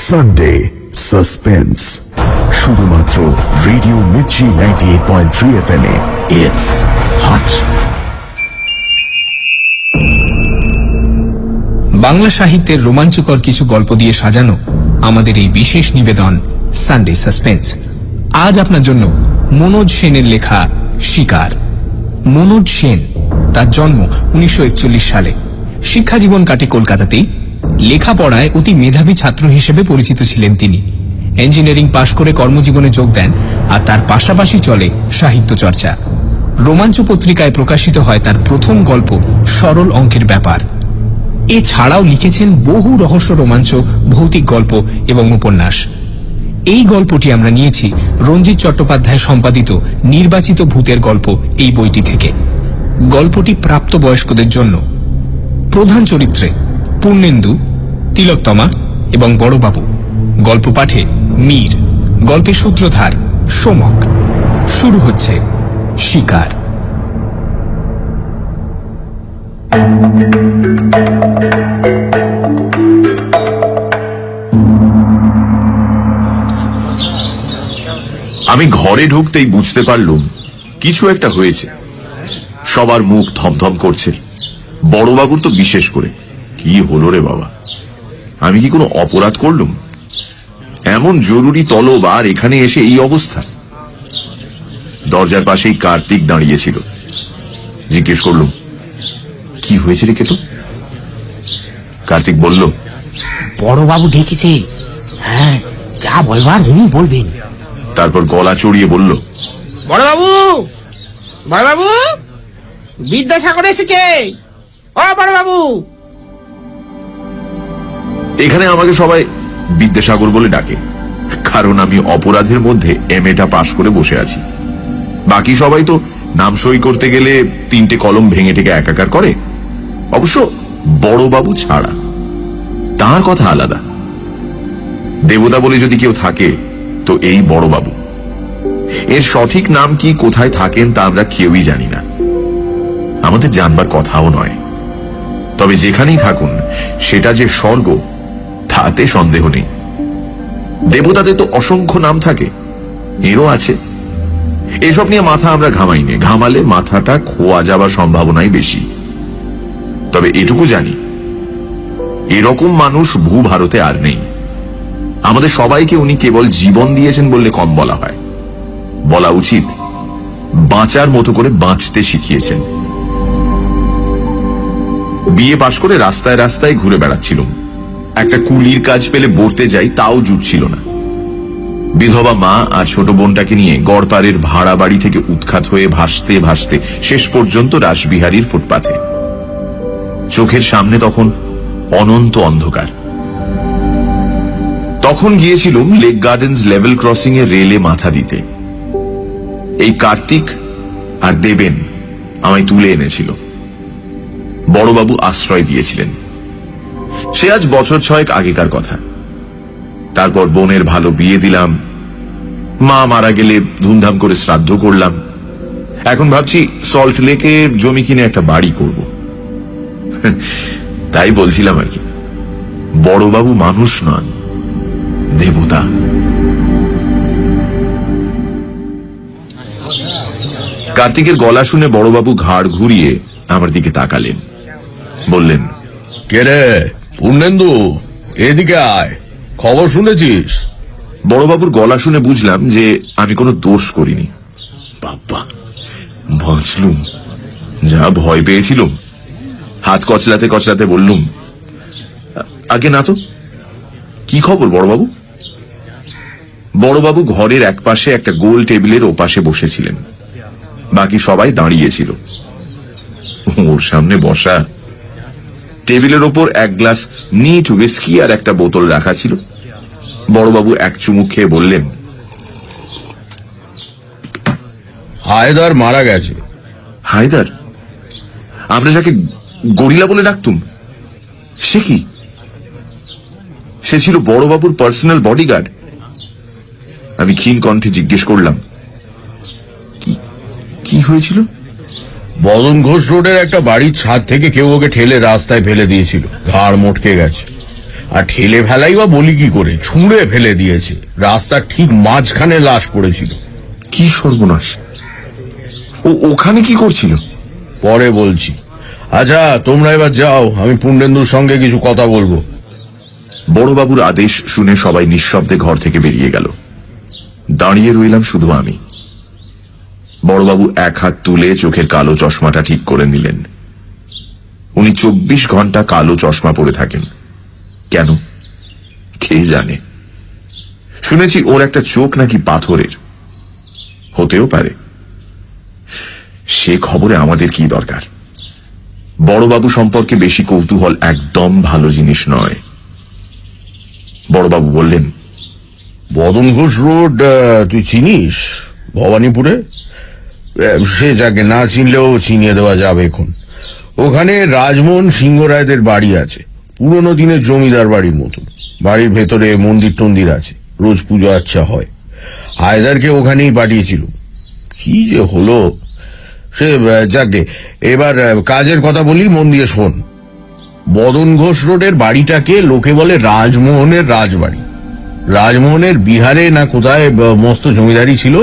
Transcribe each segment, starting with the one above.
Sunday suspense শুধুমাত্র radio Mirchi 98.3 FM এ it's hot. Bangla সাহিত্যের রোমাঞ্চকর কিছু গল্প দিয়ে সাজানো আমাদের এই বিশেষ নিবেদন সানডে সাসপেন্স। আজ আপনার জন্য মনোজ সেনের লেখা শিকার। মনোজ সেন, তার জন্ম 1941 সালে। শিক্ষা জীবন কাটে কলকাতাতেই। লেখাপড়ায় অতি মেধাবী ছাত্র হিসেবে পরিচিত ছিলেন তিনি। ইঞ্জিনিয়ারিং পাশ করে কর্মজীবনে যোগ দেন, আর তার পাশাপাশি চলে সাহিত্য চর্চা। রোমাঞ্চ পত্রিকায় প্রকাশিত হয় তার প্রথম গল্প সরল অঙ্কের ব্যাপার। এছাড়াও লিখেছেন বহু রহস্য রোমাঞ্চ, ভৌতিক গল্প এবং উপন্যাস। এই গল্পটি আমরা নিয়েছি রঞ্জিত চট্টোপাধ্যায় সম্পাদিত নির্বাচিত ভূতের গল্প এই বইটি থেকে। গল্পটি প্রাপ্তবয়স্কদের জন্য। প্রধান চরিত্রে পূর্ণেন্দু, তিলোত্তমা এবং বড়বাবু। গল্প পাঠে মীর। গল্পের সূত্রধার সোমক। শুরু হচ্ছে শিকার। আমি ঘরে ঢুকতেই বুঝতে পারলুম কিছু একটা হয়েছে। সবার মুখ থমথম করছে, বড়বাবুর তো বিশেষ করে। কি হলো রে বাবা, আমি কি কোনো অপরাধ করলুম? এমন জরুরি তলব, আর এখানে এসে এই অবস্থা। দরজার পাশেই কার্তিক দাঁড়িয়েছিল। জিজ্ঞেস করলুম, কি হয়েছে রে কেতু? কার্তিক বলল, বড়বাবু ডেকেছে। হ্যাঁ, যা বলবার উনি বলবেন। তারপর গলা চড়িয়ে বলল, বড়বাবু, বড়বাবু, বিদ্যাসাগর এসেছে। ও বড়বাবু। এখানে আমাকে সবাই বিদ্যাসাগর বলে ডাকে, কারণ আমি অপরাধের মধ্যে MA পাশ করে বসে আছি। বাকি সবাই তো নাম সই করতে গেলে 3টে কলম ভেঙে টেকে একাকার করে, অবশ্য বড়বাবু ছাড়া। তার কথা আলাদা। দেবতা বলে যদি কেউ থাকে তো এই বড়বাবু। এর সঠিক নাম কি, কোথায় থাকেন তা আমরা কেউই জানি না, আমাদের জানবার কথাও নয়। তবে যেখানেই থাকুন সেটা যে স্বর্গ তাতে সন্দেহ নেই। দেবতাদের তো অসংখ্য নাম থাকে, এরও আছে। এসব নিয়ে মাথা আমরা ঘামাইনি, ঘামালে মাথাটা খোয়া যাবার সম্ভাবনাই বেশি। তবে এটুকু জানি, এরকম মানুষ ভূভারতে আর নেই। আমাদের সবাইকে উনি কেবল জীবন দিয়েছেন বললে কম বলা হয়। বলা উচিত বাঁচার মতো করে বাঁচতে শিখিয়েছেন। বিয়ে পাশ করে রাস্তায় রাস্তায় ঘুরে বেড়াচ্ছিলাম। একটা কুলির কাজ পেলে বর্তে যাই, তাও জুটছিল না। বিধবা মা আর ছোট বোনটাকে নিয়ে গড়পাড়ের ভাড়া বাড়ি থেকে উৎখাত হয়ে ভাসতে ভাসতে শেষ পর্যন্ত রাসবিহারীর ফুটপাথে। চোখের সামনে তখন অনন্ত অন্ধকার। তখন গিয়েছিলুম লেক গার্ডেন্স লেভেল ক্রসিং এ রেলে মাথা দিতে। এই কার্তিক আর দেবেন আমায় তুলে এনেছিল। বড়বাবু আশ্রয় দিয়েছিলেন। সে আজ বছর 6 আগেকার কথা। তারপর বোনের ভালো বিয়ে দিলাম। মা মারা গেলে ধুমধাম করে শ্রাদ্ধ করলাম। এখন ভাবছি সল্ট লেকে জমি কিনে একটা বাড়ি করব। তাই বলছিলাম আর কি, বড়বাবু মানুষ নন, দেবতা। কার্তিকের গলা শুনে বড়বাবু ঘাড় ঘুরিয়ে আমার দিকে তাকালেন, বললেন, কে রে পূর্ণেন্দু, এদিকে আয়, খবর শুনেছিস? বড়বাবুর গলা শুনে বুঝলাম যে আমি কোনো দোষ করিনি। বাবা, বাঁচলুম। যা ভয় পেয়েছিলাম। হাত কচলাতে কচলাতে বললুম, আগে না তো। কি খবর বড়বাবু? বড়বাবু ঘরের এক পাশে একটা গোল টেবিলের ওপাশে বসেছিলেন। বাকি সবাই দাঁড়িয়েছিল। ওর সামনে বসা। টেবিলের ওপর এক গ্লাস নিট হুইস্কি আর একটা বোতল রাখা ছিল। বড়বাবু এক চুমুক খেয়ে বললেন, হায়দার মারা গেছে। হায়দার? আমরা যাকে গরিলা বলে ডাকতুম, সে কি? সে ছিল বড়বাবুর পার্সোনাল বডিগার্ড। আমি ক্ষীণ কণ্ঠে জিজ্ঞেস করলাম, কি হয়েছিল? বদন ঘোষ রোডের একটা বাড়ির ছাদ থেকে কেউ ওকে ঠেলে রাস্তায় ফেলে দিয়েছিল, ঘাড় মটকে গেছে। আর ঠেলে ফেলাই বা বলি কি করে, ছুঁড়ে ফেলে দিয়েছে। রাস্তার ঠিক মাঝখানে লাশ পড়েছিল। কি সর্বনাশ! ওখানে কি করছিল? পরে বলছি। আচ্ছা, তোমরা এবার যাও, আমি পূর্ণেন্দুর সঙ্গে কিছু কথা বলবো। বড়বাবুর আদেশ শুনে সবাই নিঃশব্দে ঘর থেকে বেরিয়ে গেল। দাঁড়িয়ে রইলাম শুধু আমি। বড়বাবু এক হাত তুলে চোখের কালো চশমাটা ঠিক করে নিলেন। উনি 24 ঘন্টা কালো চশমা পরে থাকেন। কেন কে জানে? শুনেছি ওর একটা চোখ নাকি পাথরের। হতেও পারে, সে খবরে আমাদের কি দরকার? বড়বাবু সম্পর্কে বেশি কৌতূহল একদম ভালো জিনিস নয়। বড়বাবু বললেন, বদন ঘোষ রোড তুই চিনিস? ভবানীপুরে? সে যাকে না চিনলেও চিনিয়ে দেওয়া যাবে এখন। ওখানে রাজমোহন সিংহ রায়দের বাড়ি আছে, পুরনো দিনের জমিদার বাড়ির মতো। বাড়ির ভেতরে মন্দির টন্দির আছে, রোজ পুজো আচ্ছা হয়। হায়দারকে ওখানেই পাঠিয়েছিল। কি যে হলো সে যাকে। এবার কাজের কথা বলি, মন দিয়ে শোন। বদন ঘোষ রোডের বাড়িটাকে লোকে বলে রাজমোহনের রাজবাড়ি। রাজমোহনের বিহারে না কোথায় মস্ত জমিদারি ছিল।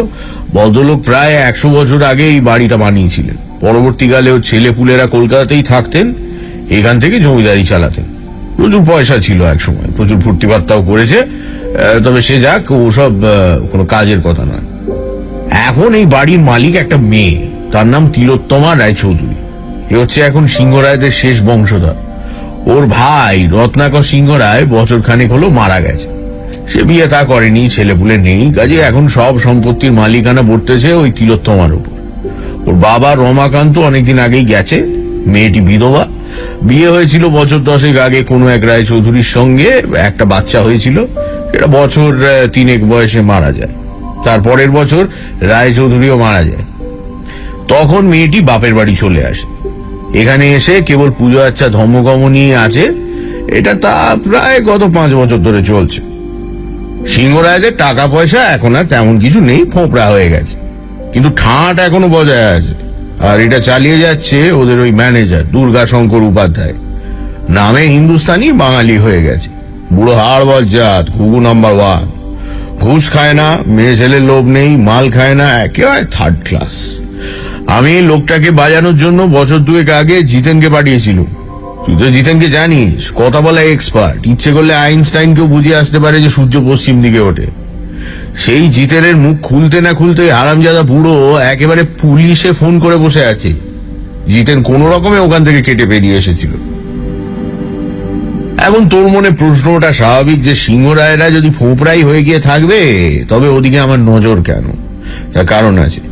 ভদ্রলোক প্রায় 100 বছর আগে এই বাড়িটা বানিয়েছিলেন। পরবর্তীকালে ওর ছেলেপুলেরা কলকাতাতেই থাকতেন, এখান থেকে জমিদারি চালাতেন। প্রচুর পয়সা ছিল এক সময়, প্রচুর ফুর্তি বার্তাও করেছে। তবে সে যাক, ওসব কোনো কাজের কথা নয়। এখন এই বাড়ির মালিক একটা মেয়ে, তার নাম তিলোত্তমা রায়চৌধুরী। এ হচ্ছে এখন সিংহ রায়দের শেষ বংশধর। ওর ভাই রত্নাকর সিংহ রায় বছর খানেক হলো মারা গেছে। সে বিয়ে তা করেনি, ছেলেপুলে নেই, কাজে এখন সব সম্পত্তির মালিকানা বর্তেছে ওই তিলোত্তমার উপর। ওর বাবা রমাকান্ত অনেকদিন আগেই গেছে, মেয়েটি বিধবা। বিয়ে হয়েছিল বছর 10 আগে কোনো এক রায়চৌধুরীর সঙ্গে, একটা বাচ্চা হয়েছিল। সেটা বছর 3 বয়সে মারা যায়। তারপরের বছর রায়চৌধুরীও মারা যায়। তখন মেয়েটি বাপের বাড়ি চলে আসে। এখানে এসে কেবল পুজো আচ্ছা ধর্মকর্ম নিয়ে আছে। এটা তা প্রায় গত 5 বছর ধরে চলছে। সিংহরায়দের টাকা পয়সা এখন আর তেমন কিছু নেই, ফোঁপড়া হয়ে গেছে, কিন্তু ঠাঁট এখনো বজায় আছে। আর এটা চালিয়ে যাচ্ছে ওদের ওই ম্যানেজার দুর্গাশঙ্কর উপাধ্যায়। নামে হিন্দুস্তানি, বাঙালি হয়ে গেছে। বুড়ো হাড় বজ্জাত, ঘুঘু নাম্বার 1। ঘুষ খায় না, মেয়ে ছেলের লোভ নেই, মাল খায় না, একেবারে 3rd ক্লাস। আমি লোকটাকে বাজানোর জন্য বছর 2 আগে জিতেনকে পাঠিয়েছিল। তুই তো জিতেনকে জানিস, কথা বলা এক্সপার্ট। ইচ্ছে করলে আইনস্টাইনকেও বুঝিয়ে আসতে পারে যে সূর্য পশ্চিম দিকে ওঠে। সেই জিতেনের মুখ খুলতে না খুলতে হারামজাদা বুড়ো একেবারে পুলিশে ফোন করে বসে আছে। জিতেন কোন রকমে ওখান থেকে কেটে বেরিয়ে এসেছিল। এখন তোর মনে প্রশ্নটা স্বাভাবিক যে সিংহ রায়রা যদি ফোঁপড়াই হয়ে গিয়ে থাকবে, তবে ওদিকে আমার নজর কেন? তার কারণ আছে।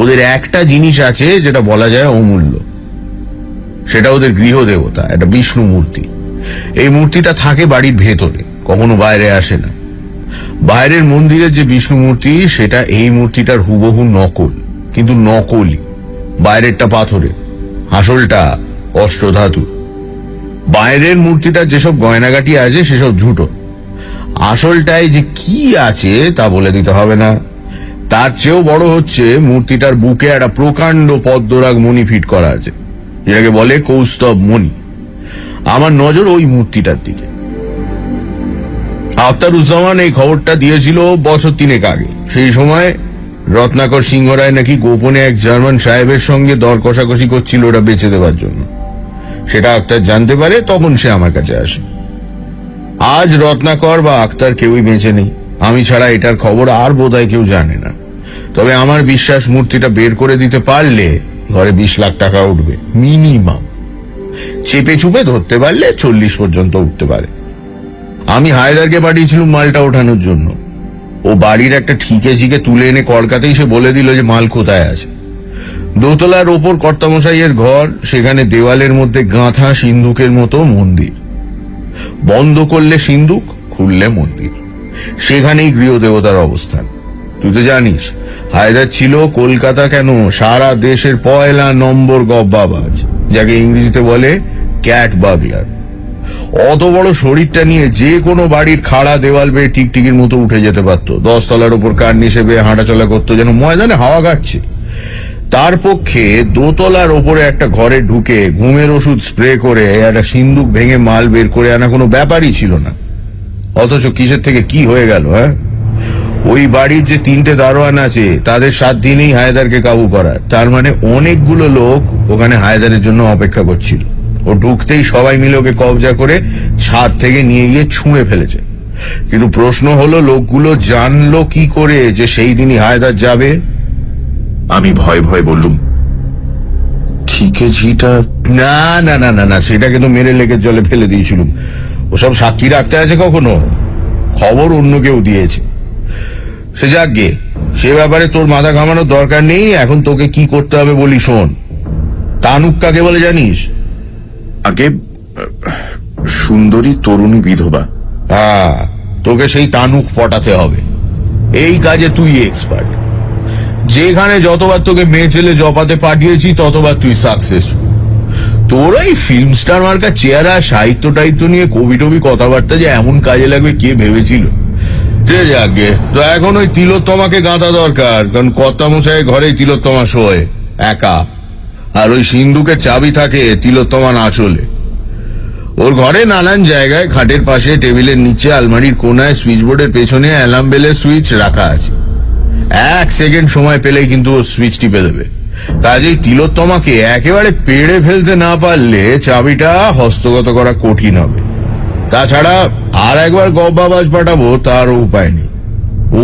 ওদের একটা জিনিস আছে যেটা বলা যায় অমূল্য। সেটা ওদের গৃহদেবতা, একটা বিষ্ণু মূর্তি। এই মূর্তিটা থাকে বাড়ির ভেতরে, কখনো বাইরে আসে না। বাইরের মন্দিরের যে বিষ্ণু মূর্তি, সেটা এই মূর্তিটার হুবহু নকল, কিন্তু নকলই। বাইরেরটা পাথরের, আসলটা অষ্টধাতু। বাইরের মূর্তিটার যেসব গয়নাগাটি আছে সেসব ঝুটো। আসলটায় যে কি আছে তা বলে দিতে হবে না। তার চেয়েও বড় হচ্ছে মূর্তিটার বুকে একটা প্রকাণ্ড পদ্মরাগ মণি ফিট করা আছে, যেটাকে বলে কৌস্তব মণি। আমার নজর ওই মূর্তিটার দিকে। আখতারুজ্জামান এই খবরটা দিয়েছিল বছর 3 আগে। সেই সময় রত্নাকর সিংহ রায় নাকি গোপনে এক জার্মান সাহেবের সঙ্গে দর কষাকষি করছিল ওটা বেচে দেওয়ার জন্য। সেটা আখতার জানতে পারে, তখন সে আমার কাছে আসে। আজ রত্নাকর বা আখতার কেউই বেঁচে নেই। আমি ছাড়া এটার খবর আর বোধহয় কেউ জানে না। তবে আমার বিশ্বাস মূর্তিটা বের করে দিতে পারলে ঘরে 20 লাখ টাকা উঠবে মিনিমাম। চেপে চুপে ধরতে পারলে 40 পর্যন্ত উঠতে পারে। আমি হায়দারকে পাঠিয়েছিলাম মালটা ওঠানোর জন্য। ও বাড়ির একটা ঠিকে ছিকে তুলে এনে কলকাতায় সে বলে দিল যে মাল কোথায় আছে। দোতলার ওপর কর্তামশাইয়ের ঘর, সেখানে দেওয়ালের মধ্যে গাঁথা সিন্ধুকের মতো মন্দির। বন্ধ করলে সিন্ধুক, খুললে মন্দির। সেখানেই গৃহদেবতার অবস্থান। তুই তো জানিস হায়দার ছিল কলকাতা কেন সারা দেশের 1 নম্বর গব্বাবাজ, যাকে ইংরেজিতে বলে ক্যাট বাগলার। অত বড় শরীরটা নিয়ে যে কোনো বাড়ির খাড়া দেওয়াল বেয়ে টিকটিকির মতো উঠে যেতে পারত। 10 তলার উপর কার নিচে বেয়ে হাঁটাচলা করতো, যেন ময়দানে হাওয়া খাচ্ছে। তার পক্ষে দোতলার ওপরে একটা ঘরে ঢুকে ঘুমের ওষুধ স্প্রে করে একটা সিন্দুক ভেঙে মাল বের করে আনা কোনো ব্যাপারই ছিল না। অথচ কিসের থেকে কি হয়ে গেল, হ্যাঁ? ওই বাড়ির যে 3টে দারোয়ান আছে তাদের 7 দিনেই হায়দারকে কাবু করার, তার মানে অনেকগুলো লোক ওখানে হায়দারের জন্য অপেক্ষা করছিল। ও ঢুকতেই সবাই মিলে ওকে কবজা করে ছাদ থেকে নিয়ে গিয়ে ছুঁড়ে ফেলেছে। কিন্তু প্রশ্ন হলো, লোকগুলো জানলো কি করে যে সেই দিনই হায়দার যাবে? আমি ভয়ে ভয়ে বললুম, ঠিকেজিটা না না না না না, সেটাকে তো মেরে লেকের জলে ফেলে দিয়েছিলুম। ওসব সাক্ষী রাখতে আছে কখনো? খবর অন্য কেউ দিয়েছে। সে যাক গে, সে ব্যাপারে তোর মাথা ঘামানোর দরকার নেই। এখন তোকে কি করতে হবে বলি শোন। তানুক কাকে বলে জানিস? আগে সুন্দরী তরুণী বিধবা। হ্যাঁ, তোকে সেই তানুক পটাতে হবে। এই কাজে তুই এক্সপার্ট। যেখানে যতবার তোকে মেয়ে ছেলে জপাতে পাঠিয়েছি ততবার তুই সাকসেসফুল। তোর ওই ফিল্ম স্টার মার্কা চেহারা, সাহিত্য টাহিত্য নিয়ে কবি টবি কথাবার্তা যে এমন কাজে লাগবে কে ভেবেছিল? ঠিক আছে, তো এখন ওই তিলোত্তমাকে গাঁথা দরকার, কারণ কর্তামশাই ঘরেই তিলোত্তমা শোয় একা, আর ওই সিন্ধুকের চাবি থাকে তিলোত্তমা আঁচলে। ওর ঘরে নানান জায়গায়, খাটের পাশে, টেবিলের নিচে, আলমারির কোনায়, সুইচ বোর্ডের পেছনে অ্যালার্ম বেলের সুইচ রাখা আছে। 1 সেকেন্ড সময় পেলেই কিন্তু ও সুইচ টিপে দেবে। কাজেই তিলোত্তমাকে একেবারে পেড়ে ফেলতে না পারলে চাবিটা হস্তগত করা কঠিন হবে। তাছাড়া আর একবার গব্বাবাজ পাঠাবো তারও উপায় নেই।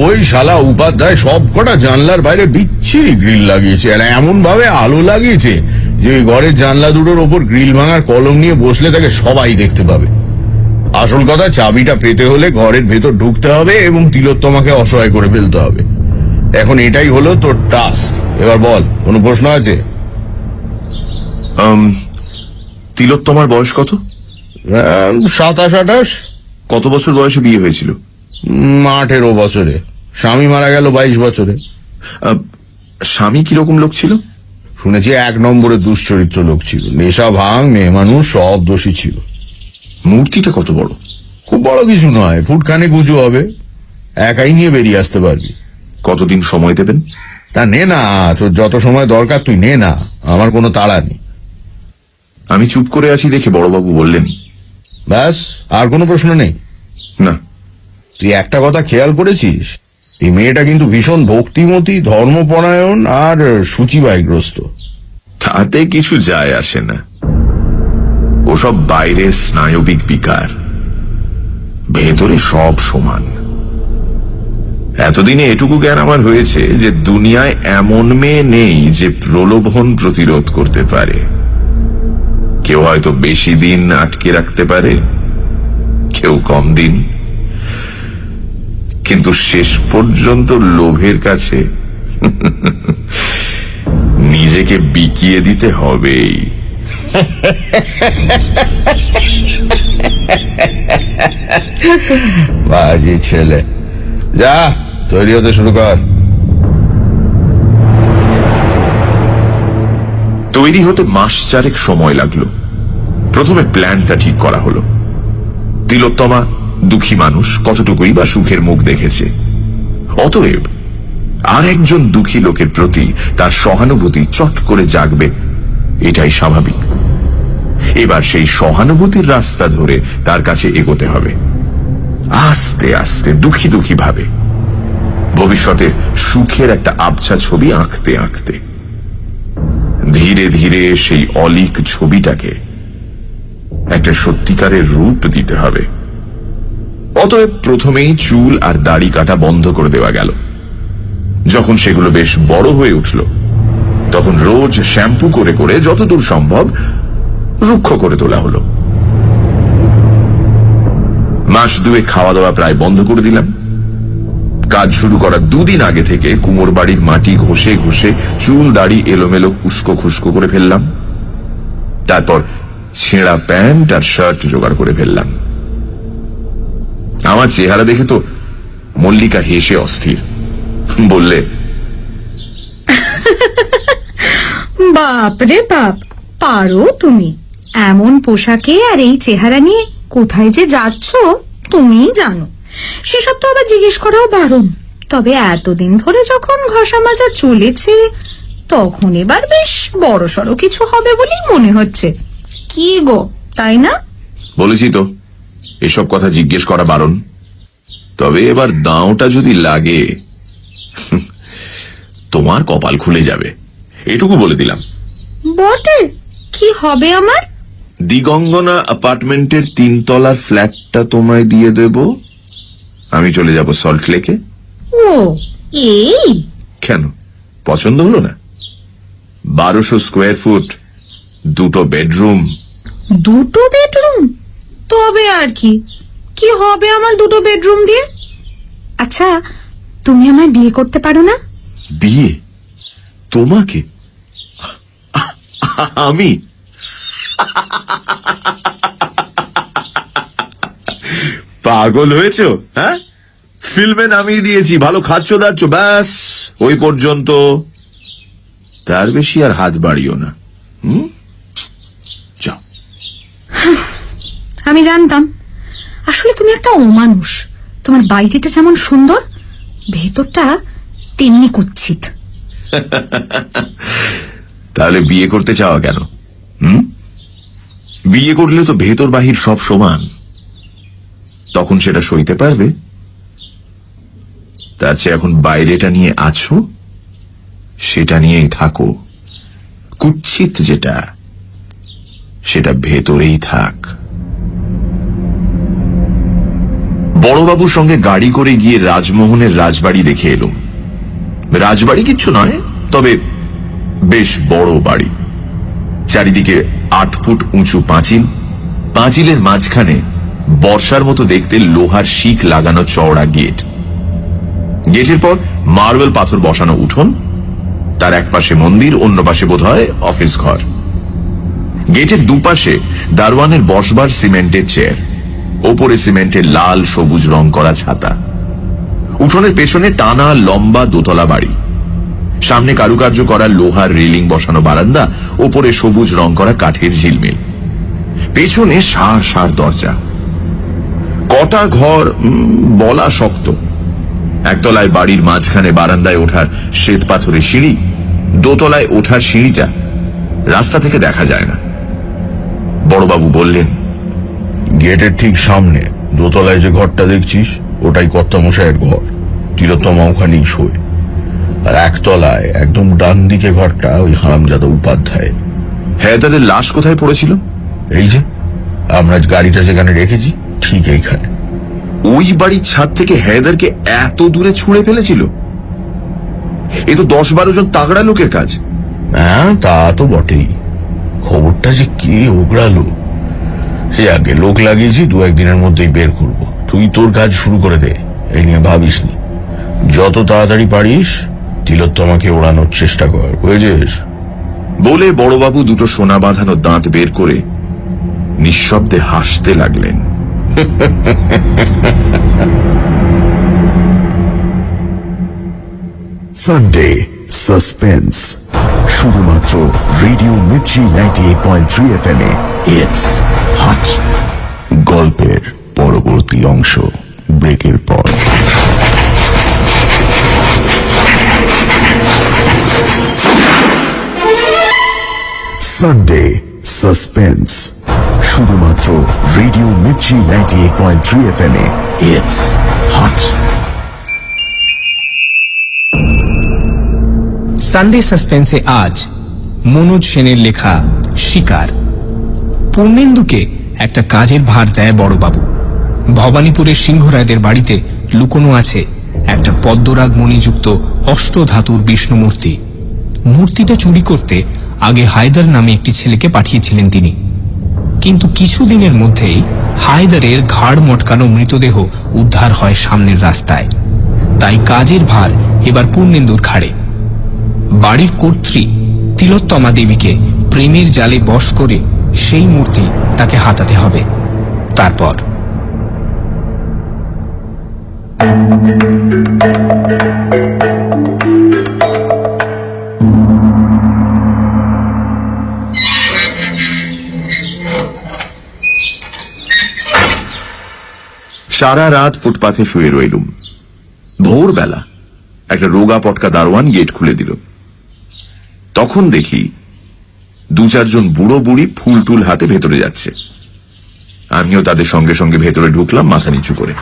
ওই শালা উপাধ্যায় সব কটা জানলার বাইরে বিচ্ছিরি গ্রিল লাগিয়েছে, আর এমন ভাবে আলো লাগিয়েছে যে ওই ঘরের জানলা দুটোর ওপর গ্রিল ভাঙার কলম নিয়ে বসলে তাকে সবাই দেখতে পাবে। আসল কথা, চাবিটা পেতে হলে ঘরের ভেতর ঢুকতে হবে এবং তিলোত্তমাকে অসহায় করে ফেলতে হবে। এখন এটাই হলো তোর টাস্ক। এবার বল, কোনো প্রশ্ন আছে? তিলোত্তমার বয়স কত? 27-28। কত বছর বয়সে বিয়ে হয়েছিল? 18 বছরে। স্বামী মারা গেল 22 বছরে। স্বামী কিরকম লোক ছিল? শুনেছি 1 নম্বরের দুশ্চরিত্র লোক ছিল। নেশা, ভাঙ, মেয়ে মানুষ সব দোষী ছিল। মূর্তিটা কত বড়? খুব বড় কিছু নয়, ফুটখানেক উঁচু হবে। একাই নিয়ে বেরিয়ে আসতে পারবি। কতদিন সময় দেবেন? তা নে না, তোর যত সময় দরকার তুই নে না, আমার কোনো তাড়া নেই। আমি চুপ করে আছি দেখে বড়বাবু বললেন, ব্যাস, আর কোনো প্রশ্ন নেই? না। তুই একটা কথা খেয়াল করেছিস? এই মেয়েটা কিন্তু ভীষণ ভক্তিমতী, ধর্মপরায়ণ আর সূচিবায়গ্রস্ত। তাতে কিছু যায় আসে না। ওসব বাইরের স্নায়বিক বিকার, ভেতরে সব সমান। এতদিনে এটুকু জ্ঞান আমার হয়েছে যে দুনিয়ায় এমন মেয়ে নেই যে প্রলোভন প্রতিরোধ করতে পারে। কেউ হয়তো বেশি দিন আটকে রাখতে পারে, কেউ কম দিন, কিন্তু শেষ পর্যন্ত লোভের কাছে নিজেকে বিকিয়ে দিতে হবেই। বাজি ছেলে, যা তৈরি হতে শুরু কর। তৈরি হতে মাস 4 সময় লাগলো। প্রথমে প্ল্যানটা ঠিক করা হলো। তিলোত্তমা দুঃখী মানুষ, কতটুকুই বা সুখের মুখ দেখেছে। অতএব আর একজন দুঃখী লোকের প্রতি তার সহানুভূতি চট করে জাগবে, এটাই স্বাভাবিক। এবার সেই সহানুভূতির রাস্তা ধরে তার কাছে এগোতে হবে, আস্তে আস্তে, দুঃখী দুঃখী ভাবে, ভবিষ্যতের সুখের একটা আবছা ছবি আঁকতে আঁকতে। ধীরে ধীরে সেই অলিক ছবিটাকে একটা সত্যিকারের রূপ দিতে হবে। অতএব প্রথমেই চুল আর দাড়ি কাটা বন্ধ করে দেওয়া গেল। যখন সেগুলো বেশ বড় হয়ে উঠল, তখন রোজ শ্যাম্পু করে করে যতদূর সম্ভব রুক্ষ করে তোলা হলো। মাস 2 খাওয়া দাওয়া প্রায় বন্ধ করে দিলাম। কাজ শুরু করার 2 দিন আগে থেকে কুমোর বাড়ির মাটি ঘষে ঘষে চুল দাড়ি এলোমেলো উস্কো খুস্কো করে ফেললাম। তারপর ছেঁড়া প্যান্ট আর শার্ট জোগাড় করে ফেললাম। আমার চেহারা দেখে তো মল্লিকা হেসে অস্থির, বললে, বাপ রে বাপ, পারো তুমি। এমন পোশাকে আর এই চেহারা নিয়ে কোথায় যে যাচ্ছ তুমিই জানো। সেসব তো আবার জিজ্ঞেস করাও বারণ। তবে এতদিন ধরে যখন ঘষা মাজা চলেছে, তখন এবার বেশ বড়সড় কিছু হবে বলেই মনে হচ্ছে। কি গো, তাই না? বলেছি তো, এসব কথা জিজ্ঞেস করা বারণ। তবে এবার দাঁওটা যদি লাগে তোমার কপাল খুলে যাবে, এটুকু বলে দিলাম। বটে, কি হবে আমার? দিগঙ্গনা অ্যাপার্টমেন্টের 3 তলার ফ্ল্যাটটা তোমায় দিয়ে দেব, আমি চলে যাব সল্ট লেকে। ও এই? কেন, পছন্দ হলো না? 1200 স্কোয়ার ফুট, 2টো বেডরুম। 2টো বেডরুম? তবে আর কি, কি হবে আমার 2টো বেডরুম দিয়ে? আচ্ছা, তুমি আমায় বিয়ে করতে পারো না? বিয়ে? তোমাকে? আমি? পাগল হয়েছো? হ্যাঁ, ফিল্মে নামিয়ে দিয়েছি, ভালো খাচ্ছ দাচ্ছ, ব্যাস ওই পর্যন্ত। তার বেশি আর হাত বাড়িও না। যাও। আমি জানতাম, আসলে তুমি একটা অমানুষ। তোমার বাইরেটা যেমন সুন্দর, ভেতরটা তেমনি কুৎসিত। তাহলে বিয়ে করতে চাও কেন? বিয়ে করলে তো ভেতর বাহির সব সমান, তখন সেটা সইতে পারবে। তার চেয়ে এখন বাইরেটা নিয়ে আছো, সেটা নিয়েই থাকো। কুৎসিত যেটা, সেটা ভেতরেই থাক। বড়বাবুর সঙ্গে গাড়ি করে গিয়ে রাজমোহনের রাজবাড়ি দেখে এলুম। রাজবাড়ি কিচ্ছু নয়, তবে বেশ বড় বাড়ি। চারিদিকে 8 ফুট উঁচু পাঁচিল, পাঁচিলের মাঝখানে বর্ষার মতো দেখতে লোহার শিক লাগানো চওড়া গেট। গেটের পর মার্বেল পাথর বসানো উঠোন, তার এক পাশে মন্দির, অন্য পাশে বোধহয় অফিস ঘর। গেটের দুপাশে দারোয়ানের বসবার সিমেন্টের চেয়ার, ওপরে সিমেন্টের লাল সবুজ রং করা ছাতা। উঠোনের পেছনে টানা লম্বা দোতলা বাড়ি, সামনে কারুকার্য করা লোহার রেলিং বসানো বারান্দা, ওপরে সবুজ রং করা কাঠের ঝিলমিল। পেছনে সার সার দরজা। কটা ঘর বলা শক্ত। একতলায় বাড়ির মাঝখানে বারান্দায় ওঠার শ্বেত পাথরের সিঁড়ি, দোতলায় ওঠার সিঁড়িটা রাস্তা থেকে দেখা যায় না। বড়বাবু বললেন, গেটের ঠিক সামনে দোতলায় যে ঘরটা দেখছিস, ওটাই কর্তামশাইয়ের ঘর। তিলোত্তমা ওখানেই শোয়। আর একতলায় একদম ডান দিকে ঘরটা ওই হারামজাদা উপাধ্যায়। হ্যাঁ, তাদের লাশ কোথায় পড়েছিল? এই যে আমরা গাড়িটা যেখানে রেখেছি, ঠিক এইখানে। ওই বাড়ির ছাদ থেকে হেদারকে এত দূরে ছুঁড়ে ফেলেছিল? এ তো 10-12 জন তাগড়া লোকের কাজ। হ্যাঁ, তা তো বটেই। খবরটা যে কে ওগড়ালো, সে আগে লোক লাগিয়েছি, 2-1 দিনের মধ্যেই বের করব। তুই তোর কাজ শুরু করে দে, এই নিয়ে ভাবিস নি। যত তাড়াতাড়ি পারিস তিলোত্তমাকে ওড়ানোর চেষ্টা কর, বুঝেছিস? বলে বড়বাবু 2টো সোনা বাঁধানো দাঁত বের করে নিঃশব্দে হাসতে লাগলেন। সানডে সাসপেন্স, শুধুমাত্র রেডিও মির্চি 98.3 FM এ। It's hot. গল্পের পরবর্তী অংশ ব্রেকের পর। সানডে সাসপেন্স, শুধুমাত্র রেডিও মির্চি 98.3 FM এ। It's hot. সানডে সাসপেন্সে আজ মনোজ সেনের লেখা শিকার। পূর্ণেন্দুকে একটা কাজের ভার দেয় বড়বাবু। ভবানীপুরের সিংহরায়দের বাড়িতে লুকোনো আছে একটা পদ্মরাগ মণিযুক্ত অষ্টধাতুর বিষ্ণু মূর্তি। মূর্তিটা চুরি করতে আগে হায়দার নামে একটি ছেলেকে পাঠিয়েছিলেন তিনি, কিন্তু কিছুদিনের মধ্যেই হায়দারের ঘাড় মটকানো মৃতদেহ উদ্ধার হয় সামনের রাস্তায়। তাই কাজের ভার এবার পূর্ণেন্দুর ঘাড়ে। বাড়ির কর্ত্রী তিলোত্তমা দেবীকে প্রেমের জালে বশ করে সেই মূর্তি তাকে হাতাতে হবে। তারপর সারা রাত ফুটপাথে শুয়ে রইলুম। ভোরবেলা একটা রোগা পটকা দারোয়ান গেট খুলে দিল। তখন দেখি 2-4 জন বুড়ো বুড়ি ফুল টুল হাতে ভেতরে যাচ্ছে। আমিও তাদের সঙ্গে সঙ্গে ভেতরে ঢুকলাম মাথা নিচু করে।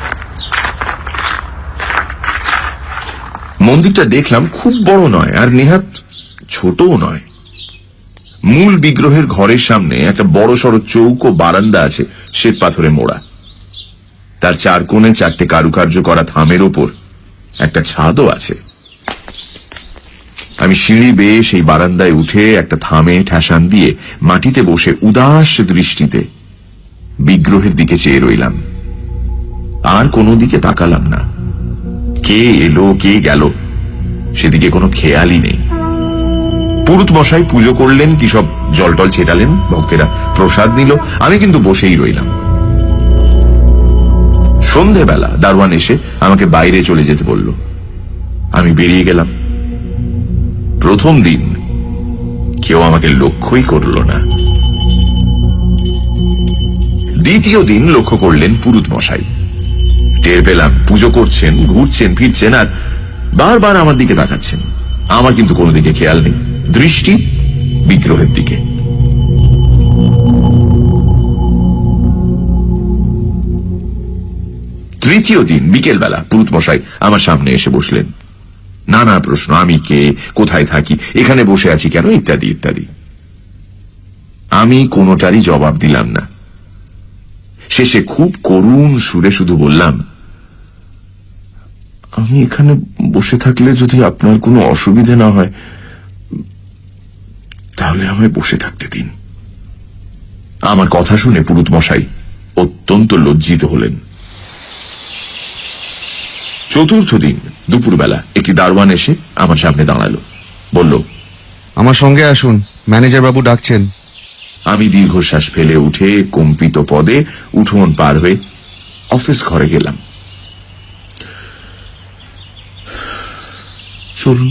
মন্দিরটা দেখলাম খুব বড় নয়, আর নেহাত ছোটও নয়। মূল বিগ্রহের ঘরের সামনে একটা বড় সড়ো চৌকো বারান্দা আছে, শ্বেত পাথরে মোড়া। তার 4 কোণে 4টে কারুকার্য করা থামের ওপর একটা ছাদও আছে। আমি সিঁড়ি বেয়ে সেই বারান্দায় উঠে একটা থামে ঠাসান দিয়ে মাটিতে বসে উদাস দৃষ্টিতে বিগ্রহের দিকে চেয়ে রইলাম। আর কোনো দিকে তাকালাম না। কে এলো কে গেল সেদিকে কোনো খেয়ালই নেই। পুরুত মশাই পুজো করলেন, কি সব জলটল ছেটালেন, ভক্তেরা প্রসাদ নিল, আমি কিন্তু বসেই রইলাম। সন্ধেবেলা দারোয়ান এসে আমাকে বাইরে চলে যেতে বলল। আমি বেরিয়ে গেলাম। প্রথম দিন কেউ আমাকে লক্ষ্যই করল না। দ্বিতীয় দিন লক্ষ্য করলেন পুরুত মশাই। টের পেলাম পুজো করছেন, ঘুরছেন ফিরছেন, আর বারবার আমার দিকে তাকাচ্ছেন। আমার কিন্তু কোনো দিকে খেয়াল নেই, দৃষ্টি বিগ্রহের দিকে। তৃতীয় দিন বিকেলবেলা পুরুত মশাই আমার সামনে এসে বসলেন। নানা প্রশ্ন, আমি কে, কোথায় থাকি, এখানে বসে আছি কেন, ইত্যাদি ইত্যাদি। আমি কোনোটারই জবাব দিলাম না। শেষে খুব করুণ সুরে শুধু বললাম, আমি এখানে বসে থাকলে যদি আপনার কোনো অসুবিধে না হয় তাহলে আমায় বসে থাকতে দিন। আমার কথা শুনে পুরুত মশাই অত্যন্ত লজ্জিত হলেন। চতুর্থ দিন দুপুরবেলা একটি দারোয়ান এসে আমার সামনে দাঁড়ালো, বলল, আমার সঙ্গে আসুন, ম্যানেজার বাবু ডাকছেন। আমি দীর্ঘশ্বাস ফেলে উঠে কম্পিত পদে উঠোন পার হয়ে অফিস ঘরে গেলাম। চলুন।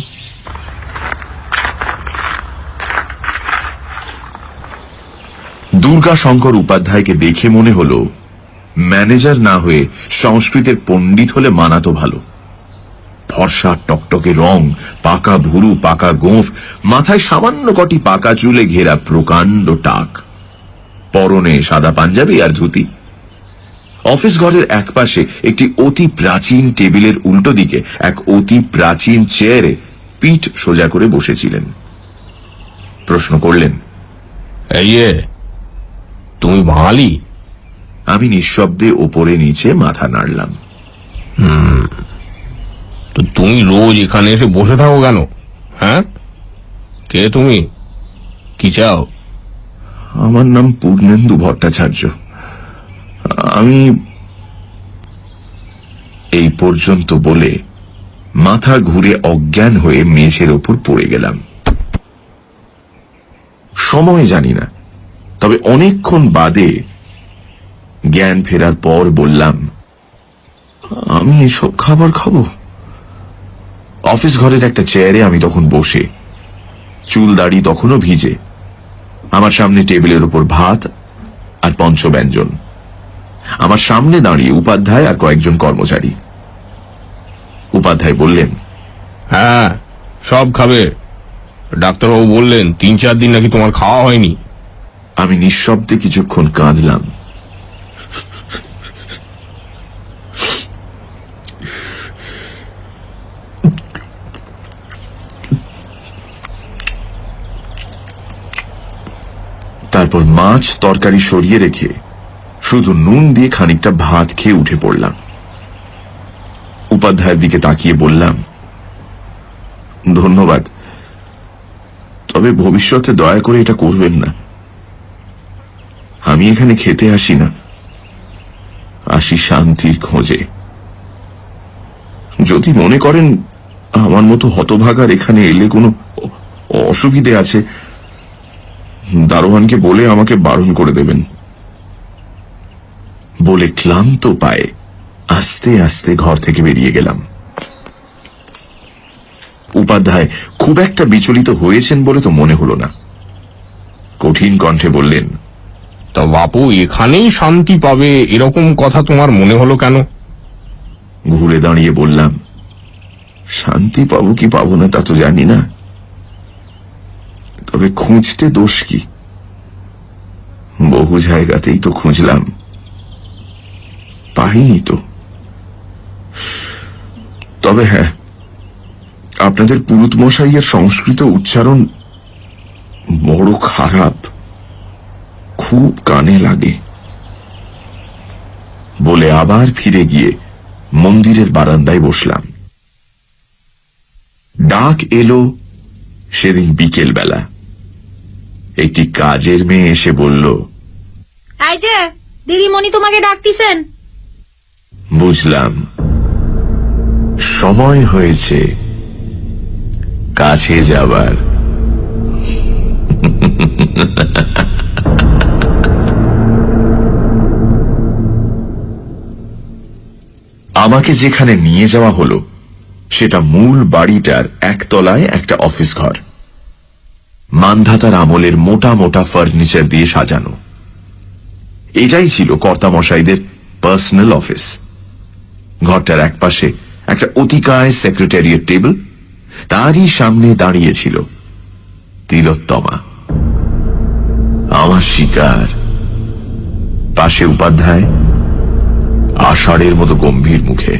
দুর্গা শঙ্কর উপাধ্যায়কে দেখে মনে হলো ম্যানেজার না হয়ে সংস্কৃতের পণ্ডিত হলে মানাতো ভালো। ফর্সা টকটকে রং, পাকা ভুরু, পাকা গোঁফ, মাথায় সামান্য কটি পাকা চুলে ঘেরা প্রকাণ্ড টাক, পরনে সাদা পাঞ্জাবি আর ধুতি। অফিস ঘরের একপাশে একটি অতি প্রাচীন টেবিলের উল্টো দিকে এক অতি প্রাচীন চেয়ারে পিঠ সোজা করে বসেছিলেন। প্রশ্ন করলেন, এই তুমি বাঙালি? আমি নিঃশব্দে ওপরে নিচে মাথা নাড়লাম। তো তুমি রোজ এখানে এসে বসে থাকো কেন? হ্যাঁ, কে তুমি, কি চাও? আমার নাম পূর্ণেন্দু ভট্টাচার্য। আমি এই পর্যন্ত বলে মাথা ঘুরে অজ্ঞান হয়ে মেঝের ওপর পড়ে গেলাম। সময় জানি না, তবে অনেকক্ষণ বাদে জ্ঞান ফেরার পর বললাম, আমি এসব খাবার খাবো? অফিস ঘরের একটা চেয়ারে আমি তখন বসে, চুল দাড়ি তখনও ভিজে। আমার সামনে টেবিলের উপর ভাত আর পঞ্চব্যঞ্জন। আমার সামনে দাঁড়িয়ে উপাধ্যায় আর কয়েকজন কর্মচারী। উপাধ্যায় বললেন, হ্যাঁ, সব খাবে। ডাক্তারবাবু বললেন 3-4 দিন নাকি তোমার খাওয়া হয়নি। আমি নিঃশব্দে কিছুক্ষণ কাঁদলাম। তারপর মাছ তরকারি সরিয়ে রেখে শুধু নুন দিয়ে খানিকটা ভাত খেয়ে উঠে পড়লাম। উপাধ্যায়ের দিকে তাকিয়ে বললাম, ধন্যবাদ, তবে ভবিষ্যতে দয়া করে এটা করবেন না। আমি এখানে খেতে আসি না, আসি শান্তির খোঁজে। যদি মনে করেন আমার মতো হতভাগার এখানে এলে কোনো অসুবিধে আছে, দারোয়ানকে বলে আমাকে বারণ করে দেবেন। বলে ক্লান্ত পায়ে আস্তে আস্তে ঘর থেকে বেরিয়ে গেলাম। উপাধ্যায় খুব একটা বিচলিত হয়েছেন বলে তো মনে হলো না। কঠিন কণ্ঠে বললেন, তা বাপু এখানেই শান্তি পাবে এরকম কথা তোমার মনে হলো কেন? ঘুরে দাঁড়িয়ে বললাম, শান্তি পাবো কি পাবো না তা তো জানি না, তবে খুঁজতে দোষ কি? বহু জায়গাতেই তো খুঁজলাম, পাইনি তো। তবে হ্যাঁ, আপনাদের পুরুত মশাইয়ের সংস্কৃত উচ্চারণ বড় খারাপ, খুব কানে লাগে বলে আবার ফিরে গিয়ে মন্দিরের বারান্দায় বসলাম। ডাক এলো সেদিন বিকেল বেলা। একটি কাজের মেয়ে এসে বলল, এই যে দিদিমণি তোমাকে ডাকতিছেন। বুঝলাম, সময় হয়েছে কাছে যাবার। আমাকে যেখানে নিয়ে যাওয়া হলো সেটা মূল বাড়িটার একতলায় একটা অফিস ঘর, মান্ধাতার আমলের মোটা মোটা ফার্নিচার দিয়ে সাজানো। এটাই ছিল কর্তামশাইদের পার্সোনাল অফিস। ঘরটার একপাশে একটা অতিকায় সেক্রেটারিয়েট টেবিল, তারই সামনে দাঁড়িয়েছিল তিলোত্তমা, আমার শিকার। পাশে উপাধ্যায়, আষাঢ়ের মতো গম্ভীর মুখে।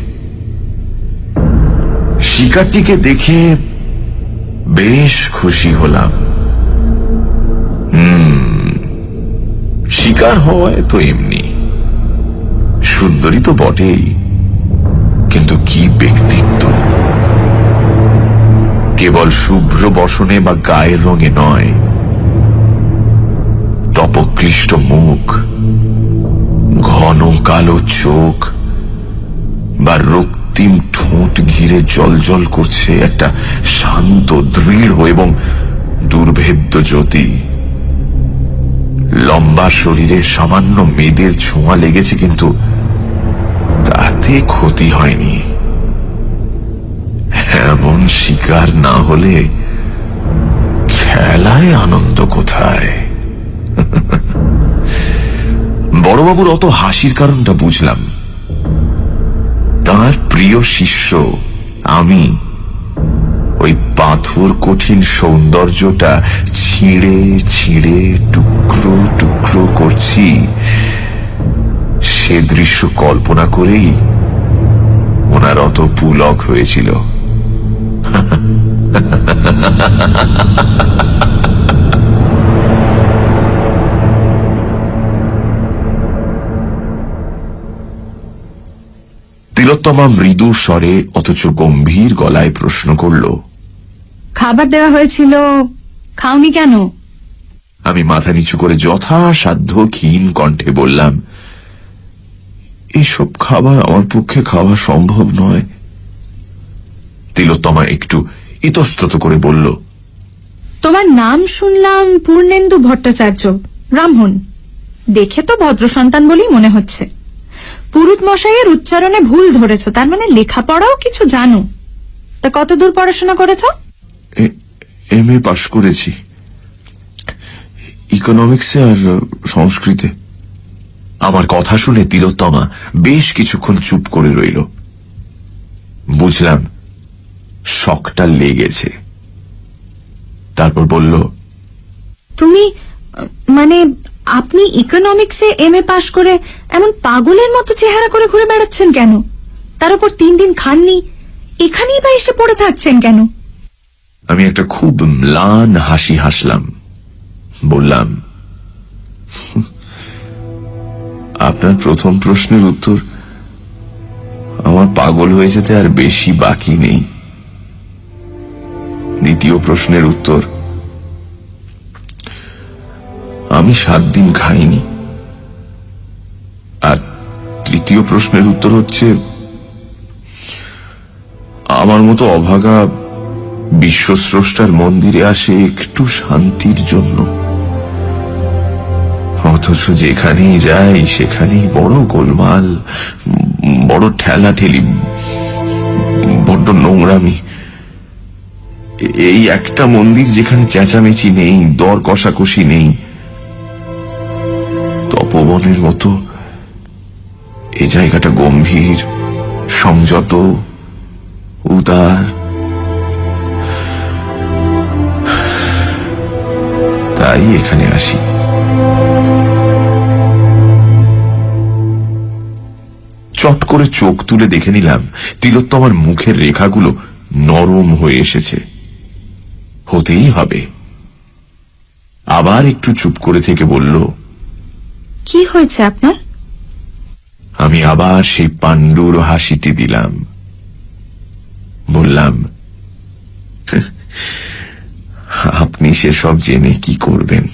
শিকারটিকে দেখে বেশ খুশি হলাম। শিকার হওয়ায় তো এমনি, সুন্দরী তো বটেই, কিন্তু কি ব্যক্তিত্ব! কেবল শুভ্র বসনে বা গায়ের রঙে নয়, তপক্লিষ্ট মুখ, ঘন কালো চোখ বা রক্তিম ঠোঁট ঘিরে জলজল করছে একটা শান্ত, দৃঢ় এবং দুর্ভেদ্য জ্যোতি। লম্বা শরীরে সামান্য মেদের ছোঁয়া লেগেছে, কিন্তু তাতে ক্ষতি হয়নি। এমন শিকার না হলে খেলায় আনন্দ কোথায়? বড়বাবুর অত হাসির কারণটা বুঝলাম। তার প্রিয় শিষ্য আমি ওই পাথর কঠিন সৌন্দর্যটা ছিঁড়ে ছিঁড়ে টুকরো টুকরো করছি, সে দৃশ্য কল্পনা করেই ওনার অত পুলক হয়েছিল। তিলোত্তমা মৃদু স্বরে অথচ গম্ভীর গলায় প্রশ্ন করল, খাবার দেওয়া হয়েছিল, খাওনি কেন? আমি মাথা নিচু করে যথাসাধ্য ক্ষীণ কণ্ঠে বললাম, এসব খাবার আমার পক্ষে খাওয়া সম্ভব নয়। তিলোত্তমা একটু ইতস্তত করে বলল, তোমার নাম শুনলাম পূর্ণেন্দু ভট্টাচার্য, ব্রাহ্মণ। দেখে তো ভদ্র সন্তান বলেই মনে হচ্ছে। পুরুত মশাইয়ের উচ্চারণে ভুল ধরেছ, তার মানে লেখাপড়াও কিছু জানো। তা কত দূর পড়াশোনা করেছ? এমএ পাশ করেছি, ইকোনমিক্সে আর সংস্কৃতে। আমার কথা শুনে তিলোত্তমা বেশ কিছুক্ষণ চুপ করে রইল। বুঝলাম শকটা লেগেছে। তারপর বলল, তুমি মানে আপনি ইকোনমিক্সে এমএ পাশ করে এমন পাগলের মতো চেহারা করে ঘুরে বেড়াচ্ছেন কেন? তার উপর 3 দিন খাননি, এখানেই বা এসে পড়ে থাকছেন কেন? আমি একটা খুব ম্লান হাসি হাসলাম। বললাম, আপনার প্রথম প্রশ্নের উত্তর আমার পাগল হয়ে যেতে আর বেশি বাকি নেই। দ্বিতীয় প্রশ্নের উত্তর, আমি 7 দিন খাইনি। আর তৃতীয় প্রশ্নের উত্তর হচ্ছে, আমার মতো অভাগা বিশ্বস্রষ্টার মন্দিরে আসে একটু শান্তির জন্য, অথচ যেখানেই যাই সেখানেই বড় গোলমাল, বড় ঠেলাঠেলি, বড্ড নোংরামি। এই একটা মন্দির যেখানে চেঁচামেচি নেই, দর কষাকষি নেই, তপবনের মতো এই জায়গাটা গম্ভীর, সংযত, উদার। তাই এখানে আসি। চট করে চোখ তুলে দেখে নিলাম তিলোত্তমার মুখের রেখাগুলো নরম হয়ে এসেছে। হতেই হবে। আবার একটু চুপ করে থেকে বলল, কি হয়েছে আপনার? আমি আবার সেই পাণ্ডুর হাসিটি দিলাম। বললাম, আপনি সেসব জেনে কি করবেন?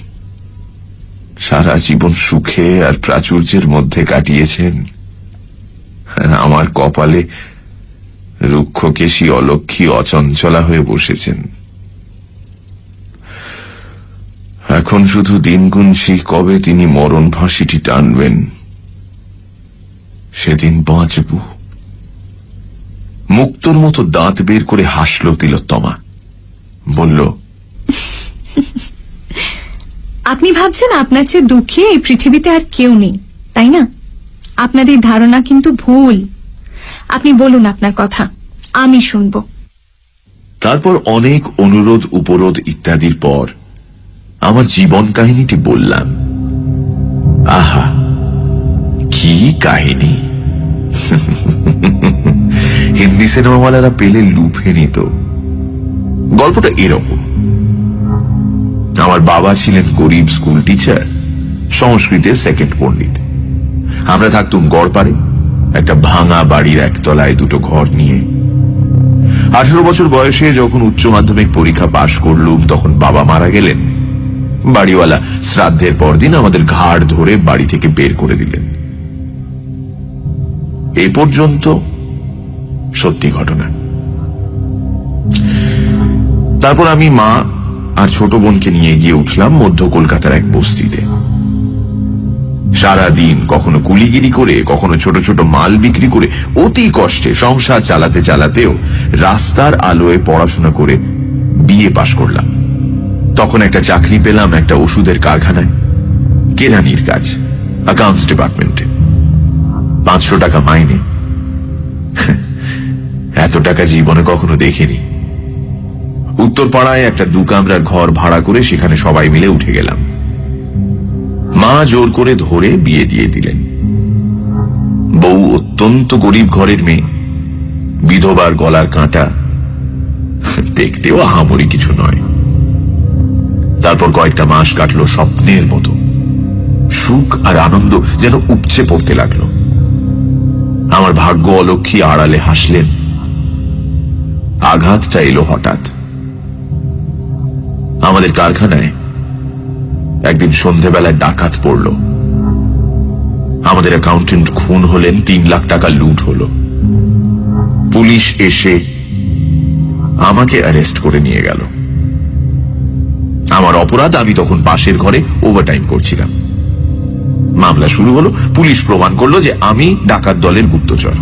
সারা জীবন সুখে আর প্রাচুর্যের মধ্যে কাটিয়েছেন, আমার কপালে রুক্ষকেশী অলক্ষী অচঞ্চলা হয়ে বসেছেন। এখন শুধু দিন গুনছি কবে তিনি মরণ ফাঁসিটি টানবেন, সেদিন বাঁচব। মুক্তোর মতো দাঁত বের করে হাসল তিলোত্তমা। বলল, আপনি ভাবছেন আপনার চেয়ে দুঃখী এই পৃথিবীতে আর কেউ নেই, তাই না? আপনার এই ধারণা কিন্তু ভুল। আপনি বলুন আপনার কথা, আমি শুনব। তারপর অনেক অনুরোধ উপরোধ ইত্যাদির পর আমার জীবন কাহিনীটি বললাম। আহা, কি কাহিনী! হিন্দি সিনেমাওয়ালারা পেলে লুফে নিত। গল্পটা এরকম। আমার বাবা ছিলেন গরিব স্কুল টিচার, সংস্কৃতের সেকেন্ড পণ্ডিত। আমরা থাকতুম গড়পাড়ে, একটা ভাঙা বাড়ির একতলায় দুটো ঘর নিয়ে। 18 বছর বয়সে যখন উচ্চ মাধ্যমিক পরীক্ষা পাশ করলুম, তখন বাবা মারা গেলেন। বাড়িওয়ালা শ্রাদ্ধের পরদিন আমাদের ঘাড় ধরে বাড়ি থেকে বের করে দিলেন। এ পর্যন্ত সত্যি ঘটনা। তারপর আমি মা আর ছোট বোনকে নিয়ে গিয়ে উঠলাম মধ্য কলকাতার এক বস্তিতে। সারাদিন কখনো কুলিগিরি করে, কখনো ছোট ছোট মাল বিক্রি করে অতি কষ্টে সংসার চালাতে চালাতেও রাস্তার আলোয় পড়াশোনা করে বিএ পাশ করলাম। তখন একটা চাকরি পেলাম একটা ওষুধের কারখানায়, কেরানির কাজ, অ্যাকাউন্টস ডিপার্টমেন্টে। 500 টাকা মাইনে। এত টাকা জীবনে কখনো দেখিনি। উত্তরপাড়ায় একটা 2 কামরার ঘর ভাড়া করে সেখানে সবাই মিলে উঠে গেলাম। মা জোর করে ধরে বিয়ে দিয়ে দিলেন। বউ অত্যন্ত গরিব ঘরের মেয়ে, বিধবার গলার কাঁটা, দেখতেও আহামরি কিছু নয়। তারপর কয়েকটা মাস কাটলো স্বপ্নের মতো। সুখ আর আনন্দ যেন উপচে পড়তে লাগলো। আমার ভাগ্য অলক্ষী আড়ালে হাসলেন। আঘাতটা এলো হঠাৎ। আমাদের কারখানায় একদিন সন্ধেবেলায় ডাকাত পড়ল। আমাদের অ্যাকাউন্টেন্ট খুন হলেন, 3 লাখ টাকা লুট হলো। পুলিশ এসে আমাকে অ্যারেস্ট করে নিয়ে গেল। আমার অপরাধ, আমি তখন পাশের ঘরে ওভারটাইম করছিলাম। মামলা শুরু হলো। পুলিশ প্রমাণ করলো যে আমি ডাকাত দলের গুপ্তচর।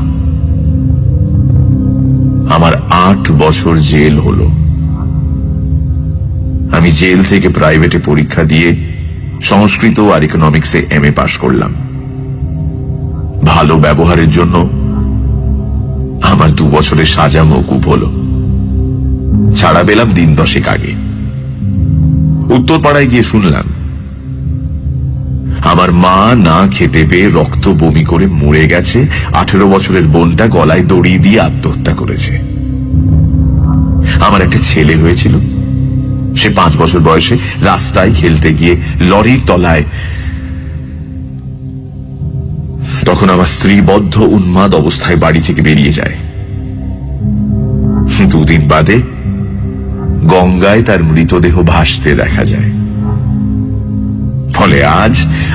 আমার 8 বছর জেল হলো। আমি জেল থেকে প্রাইভেটে পরীক্ষা দিয়ে সংস্কৃত আর ইকোনমিক্সে এমএ পাশ করলাম। ভালো ব্যবহারের জন্য আমার 2 বছরের সাজা মওকুফ হলো। ছাড়া পেলাম দিন 10 আগে। উত্তরপাড়ায় গিয়ে শুনলাম আমার মা না খেতে পেয়ে রক্ত বমি করে মরে গেছে, 18 বছরের বোনটা গলায় দড়ি দিয়ে আত্মহত্যা করেছে। আমার একটা ছেলে হয়েছিল, সে 5 বছর বয়সে রাস্তায় খেলতে গিয়ে লরির তলায়। তখন আমার স্ত্রী বদ্ধ উন্মাদ অবস্থায় বাড়ি থেকে বেরিয়ে যায়। 2 দিন বাদে গঙ্গায় তার মৃতদেহ ভাসতে দেখা যায়। ফলে আজ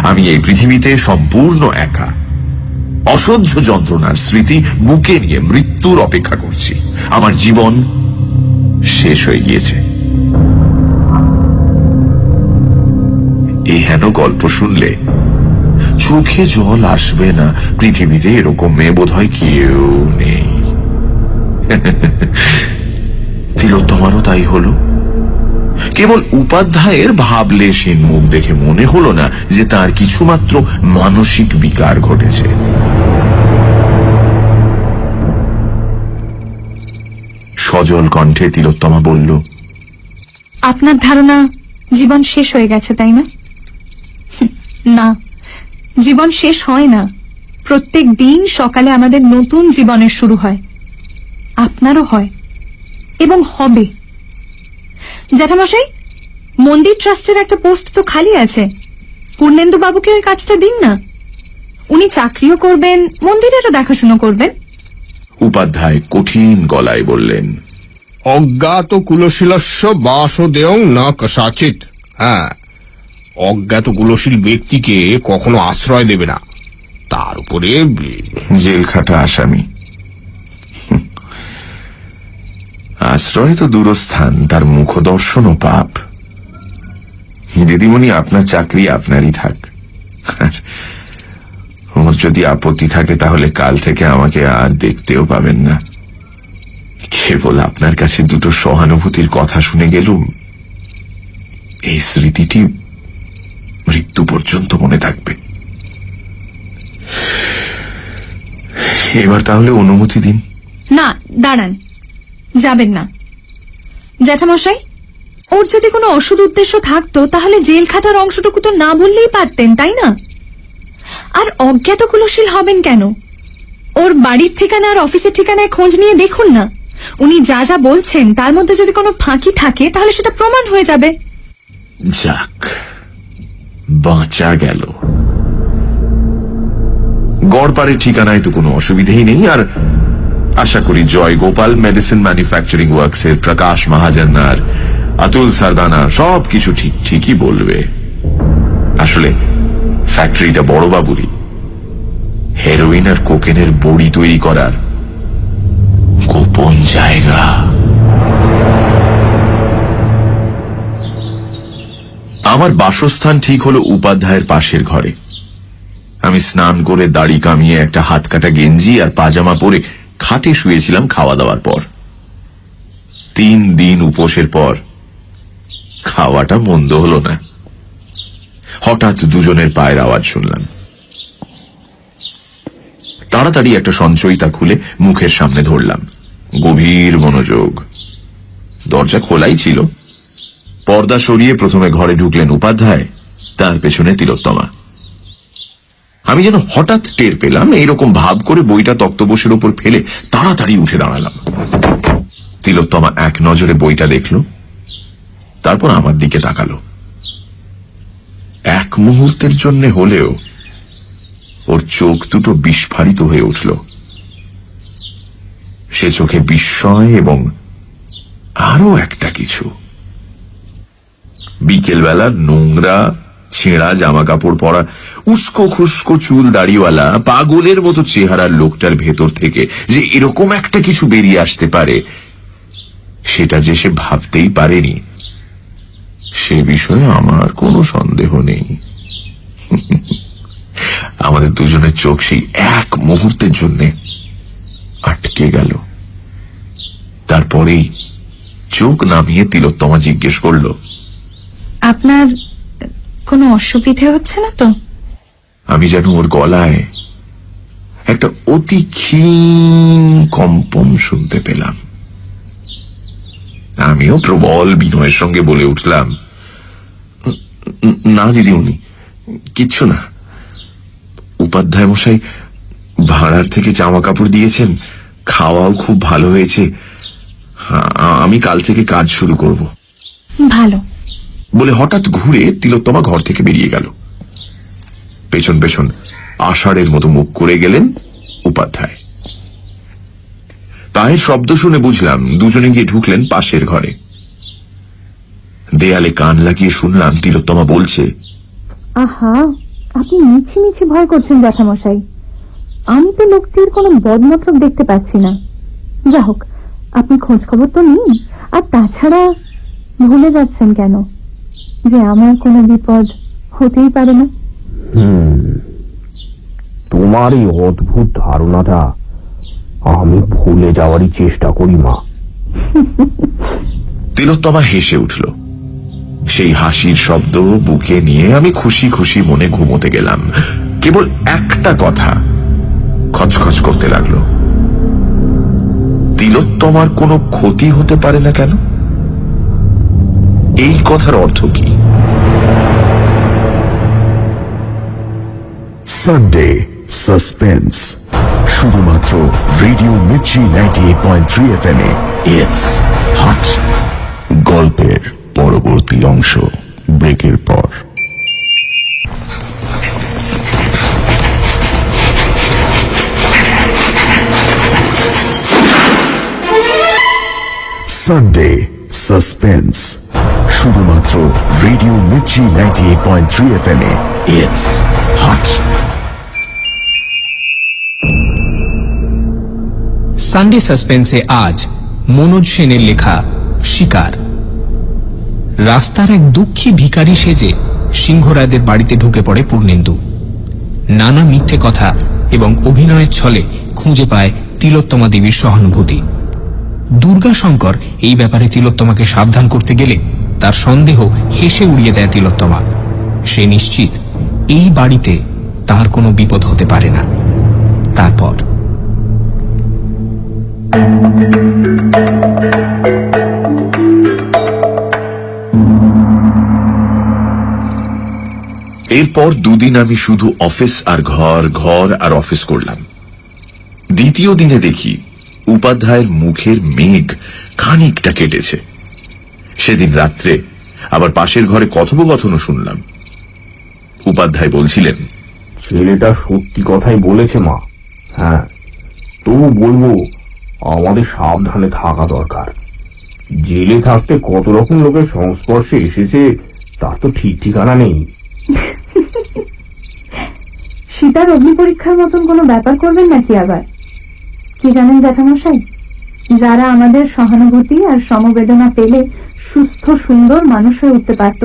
আমি এই পৃথিবীতে সম্পূর্ণ একা, অসহ্য যন্ত্রণার স্মৃতি বুকে নিয়ে মৃত্যুর অপেক্ষা করছি। আমার জীবন শেষ হয়ে গিয়েছে। এই হেন গল্প শুনলে চোখে জল আসবে না। পৃথিবীতে এরকম মেয়ে বোধহয় কেউ নেই। তিলোত্তমারও তাই হলো। কেবল উপাধ্যায়ের ভাবলেশহীন মুখ দেখে মনে হলো না যে তার কিছুমাত্র মানসিক বিকার ঘটেছে। সজল কণ্ঠে তিলোত্তমা বলল, আপনার ধারণা জীবন শেষ হয়ে গেছে, তাই না? না, জীবন শেষ হয় না। প্রত্যেক দিন সকালে আমাদের নতুন জীবনের শুরু হয়। আপনারও হয় এবং হবে। জ্যাঠামশাই, মন্দির ট্রাস্টের একটা পোস্ট তো খালি আছে। পূর্ণেন্দু বাবুকে ওই কাজটা দিন না। উনি চাকরিও করবেন, মন্দিরেরও দেখাশুনো করবেন। উপাধ্যায় কঠিন গলায় বললেন, অজ্ঞাত কুলশীলস্য বাসদেয়ং না কসাচিত। হ্যাঁ, অজ্ঞাত কুলশীল ব্যক্তিকে কখনো আশ্রয় দেবে না, তার উপরে জেল খাটা আসামি। আশ্রয় তো দূরস্থান, তার মুখদর্শনও পাপ। দিদিমণি, আপনার চাকরি আপনারই থাক। আর ওর যদি আপত্তি থাকে তাহলে কাল থেকে আমাকে আর দেখতেও পাবেন না। কেবল আপনার কাছে দুটো সহানুভূতির কথা শুনে গেলুম, এই স্মৃতিটি মৃত্যু পর্যন্ত মনে থাকবে। এবার তাহলে অনুমতি দিন। না, দাঁড়ান, যাবেন না। জ্যাঠামশাই, ওর যদি কোনো অসৎ উদ্দেশ্য থাকতো তাহলে জেল খাটার অংশটুকু তো না বললেই পারতেন, তাই না? আর অজ্ঞাত কুলশীল হবেন কেন? ওর বাড়ির ঠিকানা আর অফিসের ঠিকানায় খোঁজ নিয়ে দেখুন না। উনি যা যা বলছেন তার মধ্যে যদি কোনো ফাঁকি থাকে তাহলে সেটা প্রমাণ হয়ে যাবে। যাক, বাঁচা গেল। গড়পাড়ের ঠিকানায় তো কোনো অসুবিধেই নেই। আর আশা করি জয় গোপাল মেডিসিন ম্যানুফ্যাকচারিং ওয়ার্কসের প্রকাশ মহাজন আর অতুল সারদানা সবকিছু ঠিকই বলবে। আসলে ফ্যাক্টরিটা বড়বাবুরই। হেরোইন আর কোকেনের বড়ি তৈরি করার গোপন জায়গা। আমার বাসস্থান ঠিক হলো উপাধ্যায়ের পাশের ঘরে। আমি স্নান করে দাড়ি কামিয়ে একটা হাত কাটা গেঞ্জি আর পাজামা পরে খাটে শুয়েছিলাম খাওয়া দাওয়ার পর। 3 দিন উপোসের পর খাওয়াটা মন্দ হলো না। হঠাৎ দুজনের পায়ের আওয়াজ শুনলাম। তাড়াতাড়ি একটা সঞ্চয়িতা খুলে মুখের সামনে ধরলাম। গভীর মনোযোগ। দরজা খোলাই ছিল। পর্দা সরিয়ে প্রথমে ঘরে ঢুকলেন উপাধ্যায়, তার পেছনে তিলোত্তমা। আমি যেন হঠাৎ টের পেলাম, এইরকম ভাব করে বইটা তক্তপোষের ওপর ফেলে তাড়াতাড়ি উঠে দাঁড়ালাম। তিলোত্তমা এক নজরে বইটা দেখল, তারপর আমার দিকে তাকালো। এক মুহূর্তের জন্য হলেও ওর চোখ দুটো বিস্ফারিত হয়ে উঠল। সে চোখে বিস্ময় এবং আরো একটা কিছু। বিকেলবেলার নোংরা ছেঁড়া জামা কাপড় পরা, উস্কো খুস্কো চুল দাড়িওয়ালা পাগলের মতো চেহারার লোকটার ভেতর থেকে যে এরকম একটা কিছু বেরিয়ে আসতে পারে, সেটা যে সে ভাবতেই পারেনি, সে বিষয়ে আমার কোনো সন্দেহ নেই। আমাদের দুজনের চোখ সেই এক মুহূর্তের জন্য আটকে গেল। তারপরেই চোখ নামিয়ে তিলোত্তমা জিজ্ঞেস করল, আপনার কোনো অসুবিধে হচ্ছে না তো? আমি যেন ওর গলায় একটা অতি ক্ষীণ কম্পন শুনতে পেলাম। আমিও প্রবল বিনয়ের সঙ্গে বলে উঠলাম, না দিদিমণি, কিচ্ছু না। উপাধ্যায় মশাই ভাড়ার থেকে জামা কাপড় দিয়েছেন, খাওয়াও খুব ভালো হয়েছে। আমি কাল থেকে কাজ শুরু করব। ভালো বলে হঠাৎ ঘুরে তিলোত্তমা ঘর থেকে বেরিয়ে গেল। পেছন পেছন আষাঢ়ের মতো মুখ করে গেলেন উপাধ্যায়। পায়ের শব্দ শুনে বুঝলাম দুজনে গিয়ে ঢুকলেন পাশের ঘরে। দেয়ালে কান লাগিয়ে শুনলাম তিলোত্তমা বলছে, আহা, আপনি মিছি মিছি ভয় করছেন জ্যাঠামশাই। আমি তো লোকটির কোনো বদমতলব দেখতে পাচ্ছি না। যা হোক, আপনি খোঁজ খবর তো নিন। আর তাছাড়া ভুলে যাচ্ছেন কেন যে আমার কোনো বিপদ হতেই পারে না? তোমার এই অদ্ভুত ধারণাটা আমি ভুলে যাওয়ারই চেষ্টা করি মা। তিলোত্তমা হেসে উঠল। সেই হাসির শব্দ বুকে নিয়ে আমি খুশি খুশি মনে ঘুমোতে গেলাম। কেবল একটা কথা খচখচ করতে লাগলো, তিলোত্তমার কোনো ক্ষতি হতে পারে না কেন? এই কথার অর্থ কি? সানডে সাসপেন্স, শুধুমাত্র রেডিও মির্চি 98.3 FM এ। It's hot. গল্পের পরবর্তী অংশ ব্রেকের পর। সানডে সাসপেন্স, শুধুমাত্র রেডিও মির্চি 98.3 FM এ। It's hot. সানডে সাসপেন্সে আজ মনোজ সেনের লেখা শিকার। রাস্তার এক দুঃখী ভিখারি সেজে সিংহরায়দের বাড়িতে ঢুকে পড়ে পূর্ণেন্দু। নানা মিথ্যে কথা এবং অভিনয়ের ছলে খুঁজে পায় তিলোত্তমা দেবীর সহানুভূতি। দুর্গাশঙ্কর এই ব্যাপারে তিলোত্তমাকে সাবধান করতে গেলে তার সন্দেহ হেসে উড়িয়ে দেয় তিলোত্তমা। সে নিশ্চিত এই বাড়িতে তার কোনো বিপদ হতে পারে না। তারপর এরপর দুদিন আমি শুধু অফিস আর ঘর, ঘর আর অফিস করলাম। দ্বিতীয় দিনে দেখি উপাধ্যায়ের মুখের মেঘ খানিকটা কেটেছে। সেদিন রাত্রে আবার পাশের ঘরে কথোপকথনও শুনলাম। উপাধ্যায় বলছিলেন, ছেলেটা সত্যি কথাই বলেছে মা। হ্যাঁ, তবু বলবো আমাদের সাবধানে থাকা দরকার। জেলে থাকতে কত রকম লোকের সংস্পর্শে এসেছে তার তো ঠিক ঠিকানা নেই। সীতার অগ্নি পরীক্ষার মতন কোনো ব্যাপার করবেন নাকি আবার? কি জানেন জ্যাঠামশাই, যারা আমাদের সহানুভূতি আর সমবেদনা পেলে সুস্থ সুন্দর মানুষ হয়ে উঠতে পারত,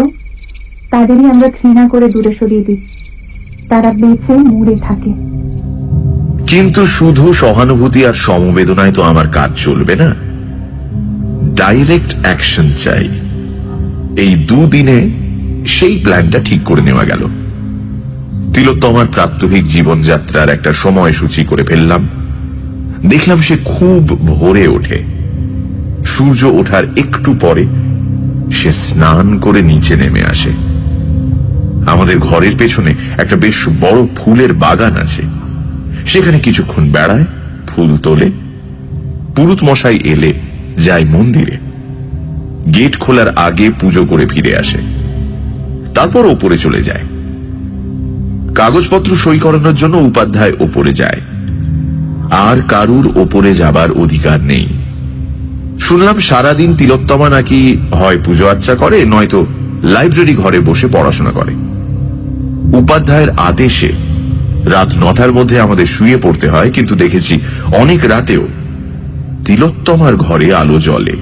তাদেরই আমরা ঘৃণা করে দূরে সরিয়ে দিই। তারা বেঁচে মরে থাকে। কিন্তু শুধু সহানুভূতি আর সমবেদনায় তো আমার কাজ চলবে না, ডাইরেক্ট অ্যাকশন চাই। এই দুদিনে সেই প্ল্যানটা ঠিক করে নেওয়া গেল। তিলোত্তমার প্রাত্যহিক জীবনযাত্রার একটা সময়সূচি করে ফেললাম। দেখলাম সে খুব ভোরে ওঠে। সূর্য ওঠার একটু পরে সে স্নান করে নিচে নেমে আসে। আমাদের ঘরের পেছনে একটা বেশ বড় ফুলের বাগান আছে। সেখানে কিছুক্ষণ বেড়ায়, ফুল তোলে। পুরুত মশাই এলে যায় মন্দিরে। গেট খোলার আগে পুজো করে ফিরে আসে। তারপর ওপরে চলে যায়। কাগজপত্র সই করানোর জন্য উপাধ্যায় ওপরে যায়। আর কারুর ওপরে যাবার অধিকার নেই। শুনলাম সারাদিন তিলোত্তমা নাকি হয় পুজো আচ্চা করে, নয়তো লাইব্রেরি ঘরে বসে পড়াশোনা করে। উপাধ্যায়ের আদেশে রাত 9টার মধ্যে আমাদের শুয়ে পড়তে হয়, কিন্তু দেখেছি অনেক রাতেও তিলোত্তমার ঘরে আলো জ্বলে।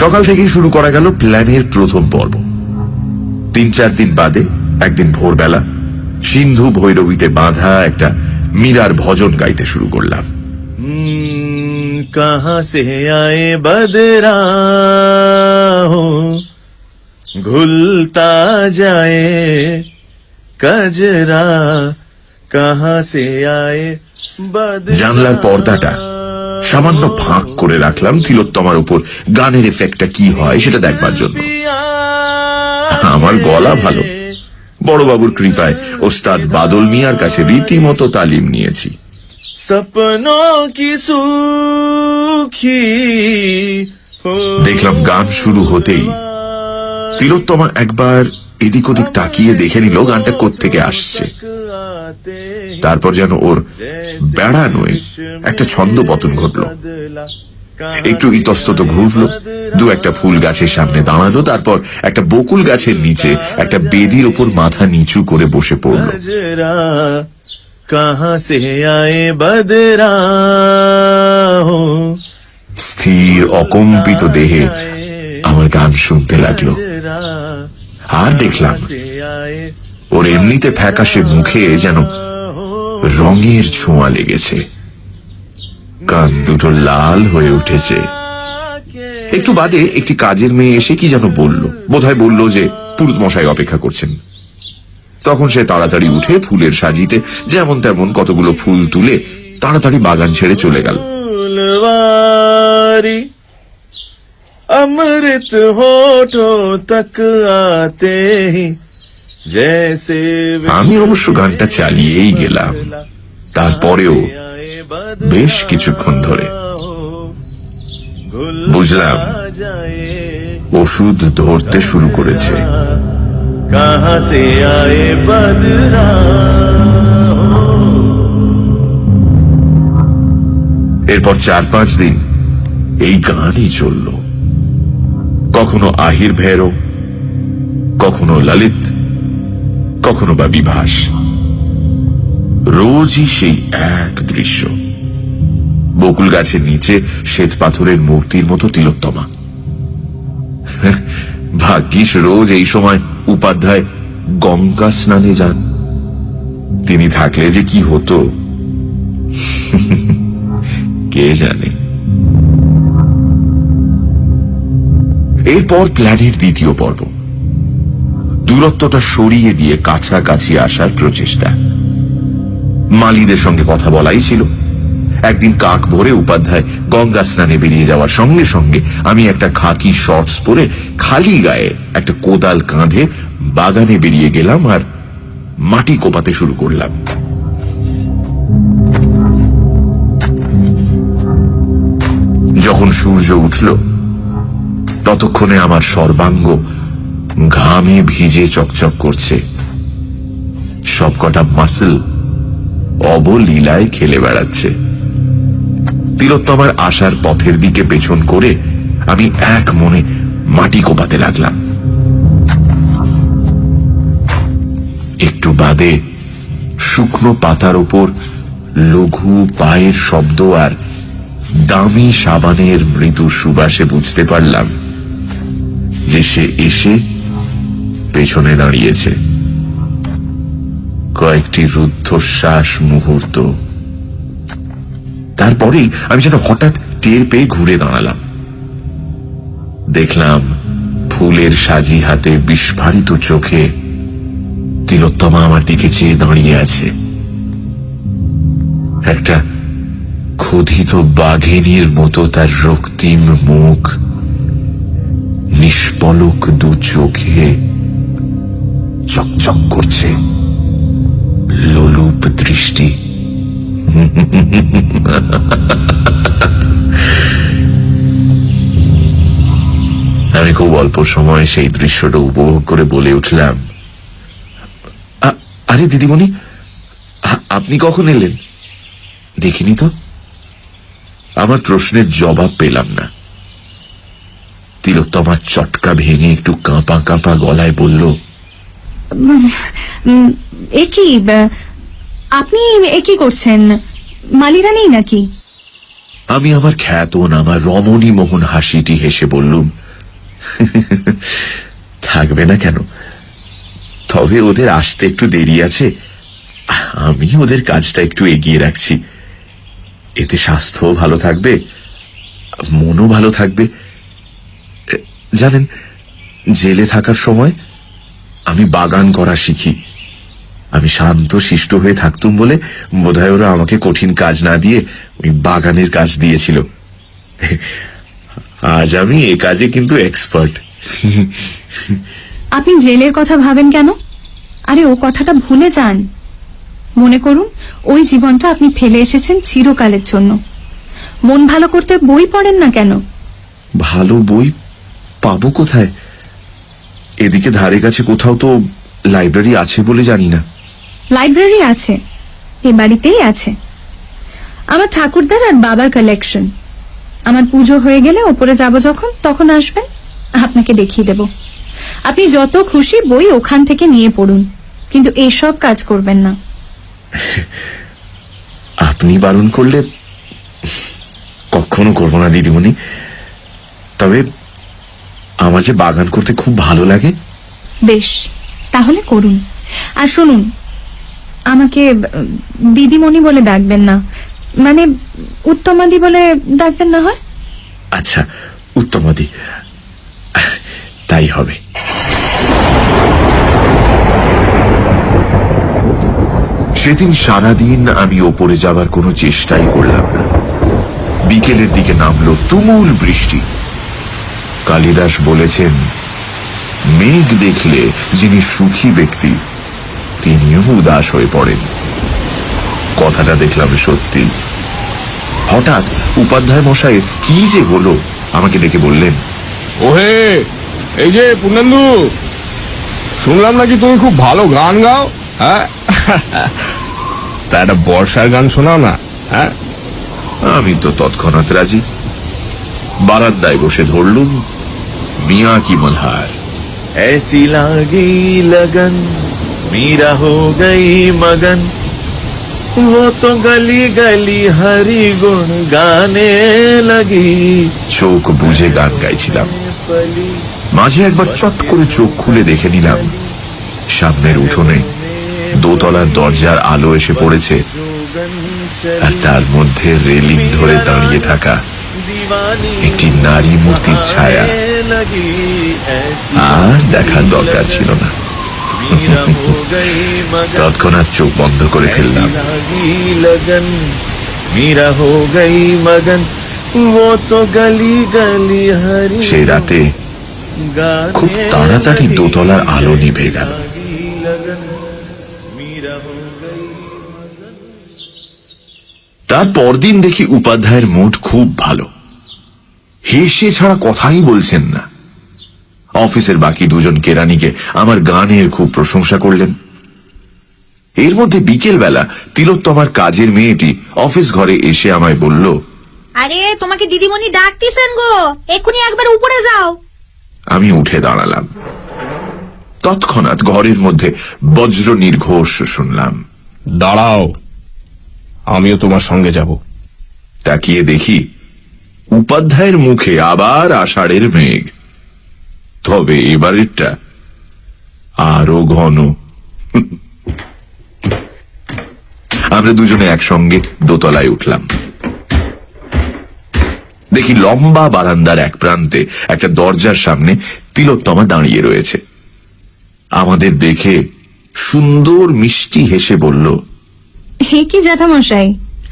সকাল থেকেই শুরু করা গেল প্ল্যানের প্রথম পর্ব। 3-4 দিন বাদে একদিন ভোরবেলা সিন্ধু ভৈরবীতে বাঁধা একটা মীরার ভজন গাইতে শুরু করলাম। কাহা সে আয়ে বদরা হো ঘুলতা যায় কজরা, কাহা সে আয়ে বদরা। জানলার পর্দাটা সামান্য ফাঁক করে রাখলাম তিলোত্তমার উপর গানের এফেক্টটা কি হয় সেটা দেখবার জন্য। আমার গলা ভালো, বড়বাবুর কৃপায় ওস্তাদ বাদল মিয়ার কাছে রীতিমতো তালিম নিয়েছি। দেখলাম গান শুরু হতেই তিলোত্তমা একবার এদিক ওদিক তাকিয়ে দেখে নিল গানটা কোত্থেকে আসছে। তারপর যেন ওর বেড়ানোয় একটা ছন্দ পতন ঘটল। একটু ইতস্তত ঘুরলো, 2-1 ফুল গাছের সামনে দাঁড়ালো, তারপর একটা বকুল গাছের নিচে একটা বেদির ওপর মাথা নিচু করে বসে পড়ল। স্থির অকম্পিত দেহে আমার গান শুনতে লাগলো। আর দেখলাম ওর এমনিতে ফ্যাকাশে মুখে যেন রঙের ছোঁয়া লেগেছে। কান দুটো লাল হয়ে উঠেছে। একটু বাদে একটি কাজের মেয়ে এসে কি যেন বলল, বোধহয় বলল যে পুরুত মশাই অপেক্ষা করছেন। তখন সে তাড়াতাড়ি উঠে ফুলের সাজিতে যেমন তেমন কতগুলো ফুল তুলে তাড়াতাড়ি বাগান ছেড়ে চলে গেল। अमृत होठों तक आते ही जैसे আমি অবশ্য গানটা চালিয়েই গেলাম। তারপরেও বেশ কিছুক্ষণ ধরে বুঝলাম ওষুধ ধরতে শুরু করেছে। कहाँ से आए बदरा এরপর 4-5 দিন এই গানই চলল। কখনো আহির ভেরো, কখনো ললিত, কখনো বা বিভাস। রোজই সেই এক দৃশ্য, বকুল গাছের নিচে শ্বেত পাথরের মূর্তির মতো তিলোত্তমা। ভাগ্যিস রোজ এই সময় উপাধ্যায় গঙ্গা স্নানে যান। তিনি থাকলে যে কি হতো কে জানে। এরপর প্ল্যানের দ্বিতীয় পর্ব, দূরত্বটা সরিয়ে দিয়ে কাছাকাছি আসার প্রচেষ্টা। মালিদের সঙ্গে কথা বলাই ছিল। একদিন কাক ভরে উপাধ্যায় গঙ্গা স্নানে বেরিয়ে যাওয়ার সঙ্গে সঙ্গে আমি একটা খাকি শর্টস পরে খালি গায়ে একটা কোদাল কাঁধে বাগানে বেরিয়ে গেলাম আর মাটি কোপাতে শুরু করলাম। যখন সূর্য উঠল ততক্ষণে আমার সর্বাঙ্গ ঘামে ভিজে চকচক করছে। সবকটা মাসল অবলীলায় খেলে বেড়াচ্ছে। তিলোত্তমার আসার পথের দিকে পেছন করে আমি এক মনে মাটি কোপাতে লাগলাম। একটু বাদে শুকনো পাতার উপর লঘু পায়ের শব্দ আর দামি সাবানের মৃদু সুবাসে বুঝতে পারলাম যে সে এসে পেছনে দাঁড়িয়েছে। কয়েকটি রুদ্ধশ্বাস মুহূর্ত, তারপরেই আমি যেন হঠাৎ টের পেয়ে ঘুরে দাঁড়ালাম। দেখলাম ফুলের সাজি হাতে বিস্ফারিত চোখে তিলোত্তমা আমার দিকে চেয়ে দাঁড়িয়ে আছে। একটা ক্ষুধিত বাঘিনীর মতো তার রক্তিম মুখ, নিষ্পলক দু চোখে চকচক করছে, লোলুপ দৃষ্টি। আমি খুব অল্প সময় সেই দৃশ্যটা উপভোগ করে বলে উঠলাম, আরে দিদিমণি, আপনি কখন এলেন? দেখিনি তো। আমার প্রশ্নের জবাব পেলাম না। তিলোত্তমার চটকা ভেঙে একটু কাঁপা কাঁপা গলায় বলল, একই আপনি একই করছেন? মালিরা নেই নাকি? আমি আমার খ্যাতনামা রমণী মোহন হাসিটি হেসে বললুম, থাকবে না কেন, তবে ওদের আসতে একটু দেরি আছে। আমি ওদের কাজটা একটু এগিয়ে রাখছি। এতে স্বাস্থ্যও ভালো থাকবে, মনও ভালো থাকবে। জানেন, জেলে থাকার সময় আমি বাগান করা শিখি। আমি শান্ত শিষ্ট হয়ে থাকতুম বলে বোধহয় ওরা আমাকে কঠিন কাজ না দিয়ে ওই বাগানের কাজ দিয়েছিল। আজ আমি এ কাজে কিন্তু এক্সপার্ট। আপনি জেলের কথা ভাবেন কেন? আরে ও কথাটা ভুলে যান। মনে করুন ওই জীবনটা আপনি ফেলে এসেছেন চিরকালের জন্য। মন ভালো করতে বই পড়েন না কেন? ভালো বই পাবো কোথায়? এদিকে ধারে কাছে কোথাও তো লাইব্রেরি আছে বলে জানি না। লাইব্রেরি আছে, এ বাড়িতেই আছে। আমার ঠাকুরদার আর বাবার কালেকশন। আমার পুজো হয়ে গেলে ওপরে যাব যখন, তখন আসবেন, আপনাকে দেখিয়ে দেব। আপনি যত খুশি বই ওখান থেকে নিয়ে পড়ুন, কিন্তু এসব কাজ করবেন না। আপনি বারণ করলে কখনো করবো না দিদিমণি। তবে আমার যে বাগান করতে খুব ভালো লাগে। বেশ, তাহলে করুন। আর শুনুন, আমাকে দিদিমণি বলে ডাকবেন না, মানে উত্তমাদি বলে ডাকবেন না হয়? আচ্ছা, উত্তমাদি, তাই হবে। সেদিন সারাদিন আমি ওপরে যাবার কোনো চেষ্টাই করলাম না। বিকেলের দিকে নামলো তুমুল বৃষ্টি। কালিদাস বলেছেন, মেঘ দেখলে যিনি সুখী ব্যক্তি তিনিও উদাস হয়ে পড়েন। কথাটা দেখলাম সত্যি। হঠাৎ উপাধ্যায় মশাই কি যে হলো আমাকে ডেকে বললেন, ওহে, এই যে পূর্ণেন্দু, শুনলাম নাকি তুমি খুব ভালো গান গাও। হ্যাঁ, তা একটা বর্ষার গান শোনাও না। হ্যাঁ, আমি তো তৎক্ষণাৎ রাজি। বারান্দায় বসে ধরলুম মিয়া কি মলহার। ऐसी लागी लगन मीरा हो गई मगन वो तो गली गली हरि गुण गाने लगी। চোখ বুঝে গান গাইছিলাম। মাঝে একবার চট করে চোখ খুলে দেখে নিলাম সামনের উঠোনে দোতলার দরজার আলো এসে পড়েছে, আর তার মধ্যে রেলিং ধরে দাঁড়িয়ে থাকা একটি নারী মূর্তির ছায়া। আর দেখার দরকার ছিল না। তৎক্ষণাৎ চোখ বন্ধ করে ফেললাম। लगन मीरा हो गई मगन वो तो गली गली हरि সেই রাতে খুব তাড়াতাড়ি দোতলার আলো নিভে গেল। তার পরদিন দেখি উপাধ্যায়ের মুড খুব ভালো। হেসে ছাড়া কথাই বলছেন না। অফিসের বাকি দুজন কেরানিকে আমার গানের খুব প্রশংসা করলেন। এর মধ্যে বিকেল বেলা তিলোত্তমার কাজের মেয়েটি অফিস ঘরে এসে আমায় বলল, আরে তোমাকে দিদিমণি ডাকতেছেন গো, এক্ষুনি একবার উপরে যাও। আমি উঠে দাঁড়ালাম। তৎক্ষণাৎ ঘরের মধ্যে বজ্র নির্ঘোষ শুনলাম, দাঁড়াও, আমিও তোমার সঙ্গে যাব। তাকিয়ে দেখি উপাধ্যায়ের মুখে আবার আষাঢ়ের মেঘ, তবে এবারেরটা আরো ঘন। আমরা দুজনে একসঙ্গে দোতলায় উঠলাম। দেখি লম্বা বারান্দার এক প্রান্তে একটা দরজার সামনে তিলোত্তমা দাঁড়িয়ে রয়েছে। আমাদের দেখে সুন্দর মিষ্টি হেসে বলল, হে কি জ্যাঠামশাই,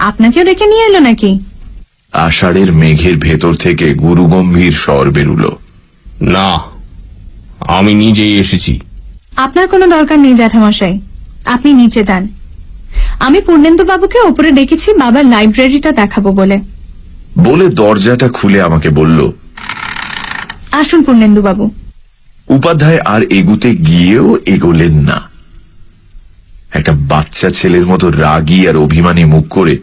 আপনাকেও ডেকে নিয়ে এলো নাকি? আষাঢ়ের মেঘের ভেতর থেকে গুরুগম্ভীর স্বর বেরুল, না, আমি নিজেই এসেছি। আপনার কোনো দরকার নেই জ্যাঠামশাই, আপনি নিচে যান। আমি পূর্ণেন্দু বাবুকে উপরে ডেকেছি বাবার লাইব্রেরিটা দেখাবো বলে। বলে দরজাটা খুলে আমাকে বলল, আসুন পূর্ণেন্দু বাবু। উপাধ্যায় আর এগুতে গিয়েও এগোলেন না। একটা বাচ্চা ছেলের মতো রাগী আর অভিমানী মুখ করে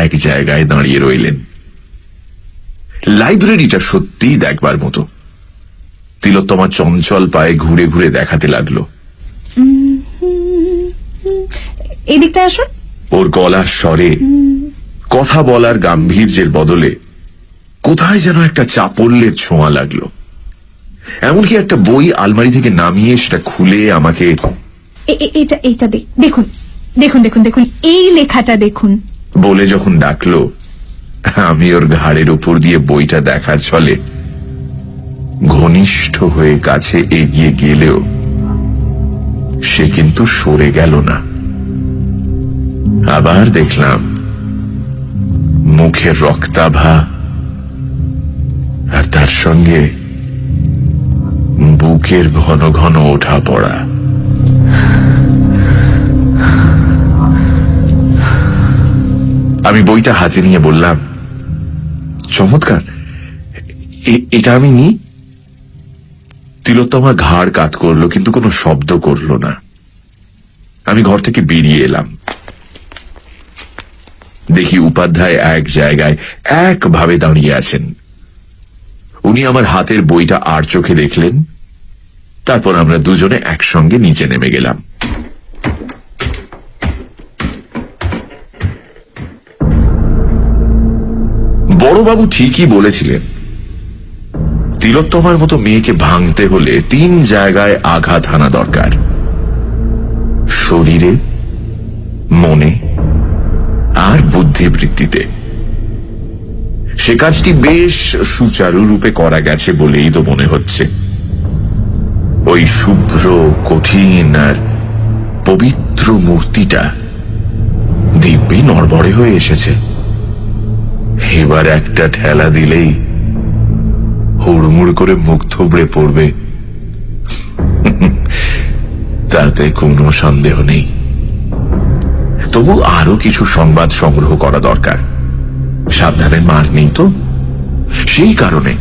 এক জায়গায় দাঁড়িয়ে রইলেন। লাইব্রেরিটা সত্যিই দেখবার মতো। তিলোত্তমা চঞ্চল পায়ে ঘুরে ঘুরে দেখাতে লাগলো, এই দিকটা আসুন। ওর গলার স্বরে কথা বলার গাম্ভীর্যের বদলে কোথায় যেন একটা চাপল্যের ছোঁয়া লাগলো। এমনকি একটা বই আলমারি থেকে নামিয়ে সেটা খুলে আমাকে, এটা দেখুন দেখুন দেখুন দেখুন, এই লেখাটা দেখুন বলে যখন ডাকলো, আমি ওর ঘাড়ের উপর দিয়ে বইটা দেখার ছলে ঘনিষ্ঠ হয়ে কাছে এগিয়ে গেলেও সে কিন্তু সরে গেল না। আবার দেখলাম মুখের রক্তাভা, আর তার সঙ্গে বুকের ঘন ঘন ওঠা পড়া। আমি বইটা হাতে নিয়ে বললাম, চমৎকার, এটা আমি নি। তিলোত্তমা ঘাড় কাত করলো, কিন্তু কোনো শব্দ করলো না। আমি ঘর থেকে বেরিয়ে এলাম। দেখি উপাধ্যায় এক জায়গায় একভাবে দাঁড়িয়ে আছেন। উনি আমার হাতের বইটা আর চোখে দেখলেন। তারপর আমরা দুজনে একসঙ্গে নিচে নেমে গেলাম। বড়বাবু ঠিকই বলেছিলেন, তিলোত্তমার মতো মেয়েকে ভাঙতে হলে 3 জায়গায় আঘাত হানা দরকার, শরীরে, মনে আর বুদ্ধিবৃত্তিতে। সে কাজটি বেশ সুচারুরূপে করা গেছে বলেই তো মনে হচ্ছে। ওই শুভ্র, কঠিন আর পবিত্র মূর্তিটা দিব্যি নড়বড়ে হয়ে এসেছে। এবার একটা ঠেলা দিলেই হুড়মুড় করে মুখ থুবড়ে পড়বে তাতে কোনো সন্দেহ নেই। তবু আরো কিছু সংবাদ সংগ্রহ করা দরকার। সাবধানের মার নেই তো। সেই কারণে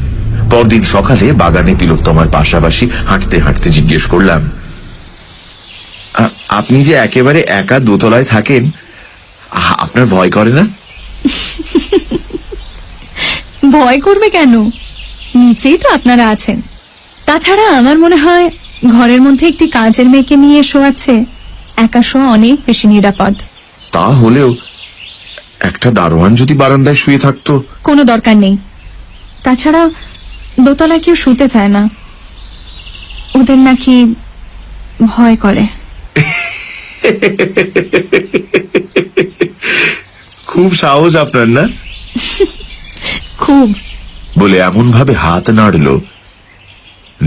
পরদিন সকালে বাগানে তিলোত্তমার পাশাপাশি হাঁটতে হাঁটতে জিজ্ঞেস করলাম, আপনি যে একেবারে একা দোতলায় থাকেন, আপনার ভয় করে না? ভয় করবে কেন? নিচেই তো আপনারা আছেন। তাছাড়া আমার মনে হয় ঘরের মধ্যে একটি কাজের মেয়েকে নিয়ে শোয়াচ্ছে একা শোয়া অনেক বেশি নিরাপদ। তা হলেও একটা দারোয়ান যদি বারান্দায় শুয়ে থাকতো। কোনো দরকার নেই। তাছাড়া দোতলায় কেউ শুতে চায় না, ওদের নাকি ভয় করে। খুব সাহস আপনার না? খুব। বলে এমন ভাবে হাত নাড়ল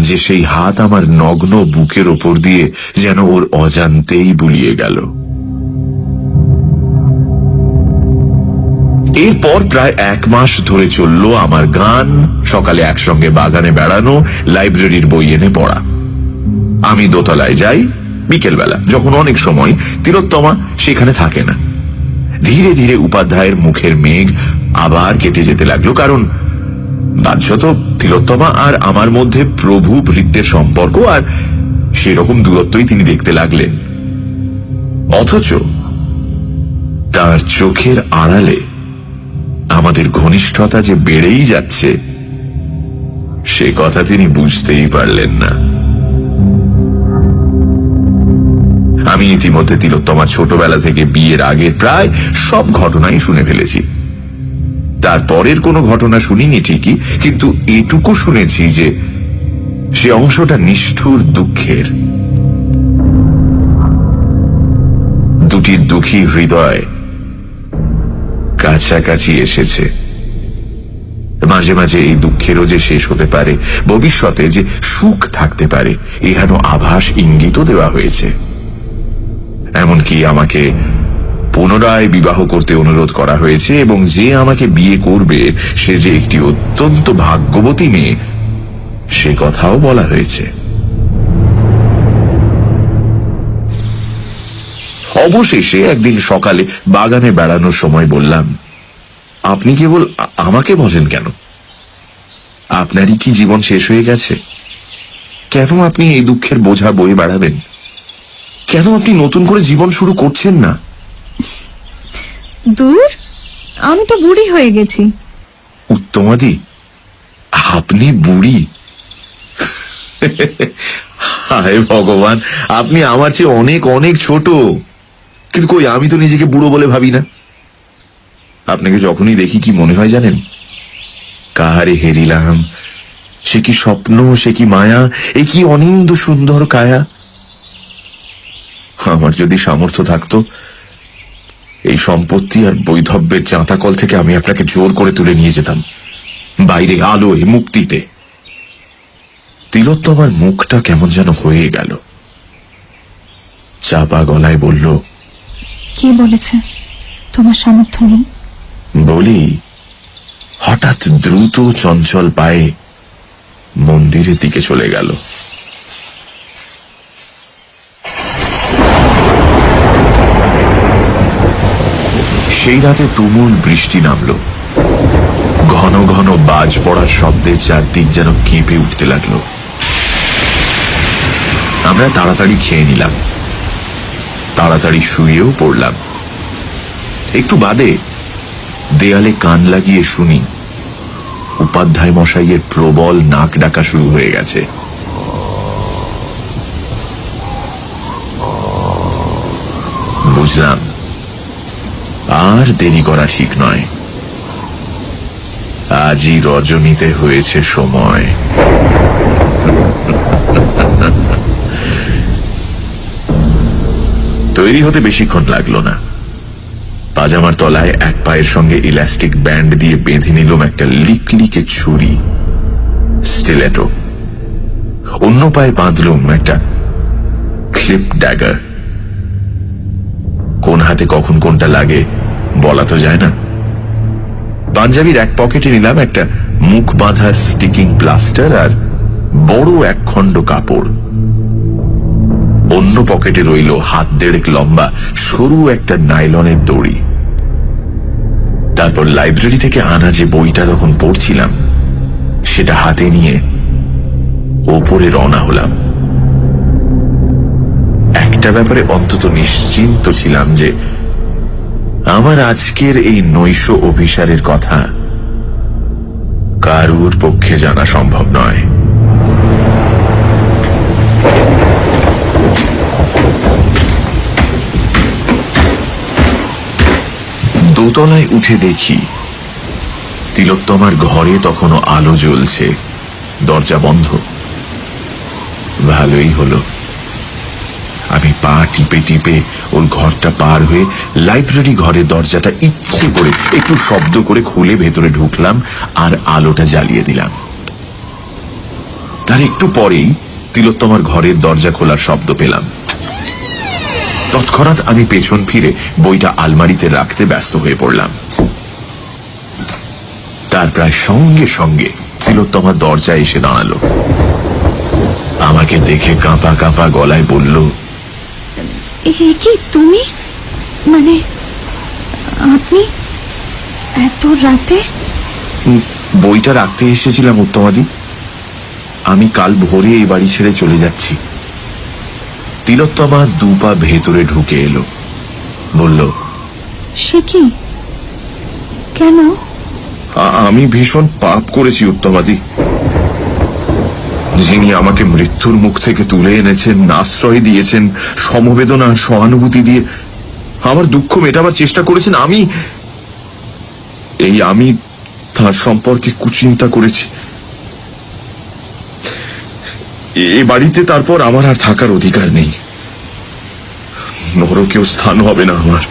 যে সেই হাত আমার নগ্ন বুকের ওপর দিয়ে যেন ওর অজান্তেই বুলিয়ে গেল। এরপর প্রায় 1 মাস ধরে চলল আমার গান, সকালে একসঙ্গে বাগানে বেড়ানো, লাইব্রেরির বই এনে পড়া। আমি দোতলায় যাই বিকেলবেলা, যখন অনেক সময় তিলোত্তমা সেখানে থাকে না। ধীরে ধীরে উপাধ্যায়ের মুখের মেঘ আবার কেটে যেতে লাগলো, কারণ বাহ্যত তিলোত্তমা আর আমার মধ্যে প্রভু ভৃত্যের সম্পর্ক, আর সেরকম দূরত্বই তিনি দেখতে লাগলেন। অথচ তার চোখের আড়ালে আমাদের ঘনিষ্ঠতা যে বেড়েই যাচ্ছে সে কথা তিনি বুঝতেই পারলেন না। আমি ইতিমধ্যে তিলোত্তমার ছোটবেলা থেকে বিয়ের আগের প্রায় সব ঘটনাই শুনে ফেলেছি। তারপরের কোনো ঘটনা শুনিনি ঠিকই, কিন্তু এটুকু শুনেছি যে সে অংশটা নিষ্ঠুর দুঃখের। দুটি দুঃখী হৃদয় কাছাকাছি এসেছে। মাঝে মাঝে এই দুঃখেরও যে শেষ হতে পারে, ভবিষ্যতে যে সুখ থাকতে পারে, এহেন আভাস ইঙ্গিতও দেওয়া হয়েছে। এমনকি আমাকে পুনরায় বিবাহ করতে অনুরোধ করা হয়েছে, এবং যে আমাকে বিয়ে করবে সে যে একটি অত্যন্ত ভাগ্যবতী মেয়ে সে কথাও বলা হয়েছে। অবশেষে একদিন সকালে বাগানে বেড়ানোর সময় বললাম, আপনি কেবল আমাকে বলেন কেন? আপনারই কি জীবন শেষ হয়ে গেছে? কেন আপনি এই দুঃখের বোঝা বয়ে বেড়াবেন? কেন আপনি নতুন করে জীবন শুরু করছেন না? দূর, আমি তো বুড়ি হয়ে গেছি। উত্তমাদি, আপনি বুড়ি? হায় ভগবান, আপনি আমার চেয়ে অনেক অনেক ছোট। কিন্তু কই, আমি তো নিজেকে বুড়ো বলে ভাবি না। আপনাকে যখনই দেখি কি মনে হয় জানেন? কাহারে হেরিলাম, সে কি স্বপ্ন, সে কি মায়া, এ কি অনিন্দ সুন্দর কায়া। আমার যদি সামর্থ্য থাকতো, এই সম্পত্তি আর বৈধব্যের জাঁতাকল থেকে আমি আপনাকে জোর করে তুলে নিয়ে যেতাম বাইরে আলোয় মুক্তিতে। তিলোত্তমার মুখটা কেমন যেন হয়ে গেল। চাপা গলায় বলল, কে বলেছে তোমার সামর্থ্য নেই? বলি, হঠাৎ দ্রুত চঞ্চল পায়ে মন্দিরের দিকে চলে গেল। সেই রাতে তুমুল বৃষ্টি নামল। ঘন ঘন বাজ পড়ার শব্দে চারদিক যেন কেঁপে উঠতে লাগলো। আমরা তাড়াতাড়ি খেয়ে নিলাম, তাড়াতাড়ি শুয়েও পড়লাম। একটু বাদে দেয়ালে কান লাগিয়ে শুনি উপাধ্যায় মশাইয়ের প্রবল নাক ডাকা শুরু হয়ে গেছে। বুঝলাম আর দেরি করা ঠিক নয়। আজই রজনীতে হয়েছে সময়। তৈরি হতে বেশিক্ষণ লাগলো না। পাজামার তলায় এক পায়ের সঙ্গে ইলাস্টিক ব্যান্ড দিয়ে বেঁধে নিলাম একটা লিকলিকে ছুরি, স্টিলেটো। অন্য পায়ে বাঁধলুম একটা ক্লিপ ড্যাগার। কোন হাতে কখন কোনটা লাগে বলা তো যায় না। পাঞ্জাবির এক পকেটে নিলাম একটা মুখ বাঁধার স্টিকিং প্লাস্টার আর বড় এক খণ্ড কাপড়। অন্য পকেটে রইল হাত দেড়েক লম্বা সরু একটা নাইলনের দড়ি। তারপর লাইব্রেরি থেকে আনা যে বইটা তখন পড়ছিলাম সেটা হাতে নিয়ে ওপরে রওনা হলাম। একটা ব্যাপারে অন্তত নিশ্চিন্ত ছিলাম যে আমার আজকের এই নৈশ অভিসারের কথা কারুর পক্ষে জানা সম্ভব নয়। দোতলায় উঠে দেখি তিলোত্তমার ঘরে তখনও আলো জ্বলছে, দরজা বন্ধ। ভালোই হলো। আমি পা টিপে টিপে ওর ঘরটা পার হয়ে লাইব্রেরি ঘরের দরজাটা ইচ্ছে করে একটু শব্দ করে খুলে ভেতরে ঢুকলাম আর আলোটা জ্বালিয়ে দিলাম। তার একটু পরেই তিলোত্তমার ঘরের দরজা খোলার শব্দ পেলাম। তৎক্ষণাৎ আমি পেছন ফিরে বইটা আলমারিতে রাখতে ব্যস্ত হয়ে পড়লাম। তার প্রায় সঙ্গে সঙ্গে তিলোত্তমার দরজায় এসে দাঁড়ালো। আমাকে দেখে কাঁপা কাঁপা গলায় বলল, কি তুমি? মানে আপনি এত রাতে? বইটা রাখতে এসেছিলাম উত্তমাদি। আমি কাল ভোরে এই বাড়ি ছেড়ে চলে যাচ্ছি। তিলোত্তমা দুপা ভেতরে ঢুকে এলো, বলল, সে কি? কেন? আমি ভীষণ পাপ করেছি উত্তমাদি। যিনি আমাকে মৃত্যুর মুখ থেকে তুলে এনেছেন, আশ্রয় দিয়েছেন, সমবেদনা আর সহানুভূতি দিয়ে আমার দুঃখ মেটাবার চেষ্টা করেছেন, আমি তার সম্পর্কে কুচিন্তা করেছি। এ বাড়িতে তারপর আমার আর থাকার অধিকার নেই। নরকেও স্থান হবে না আমার।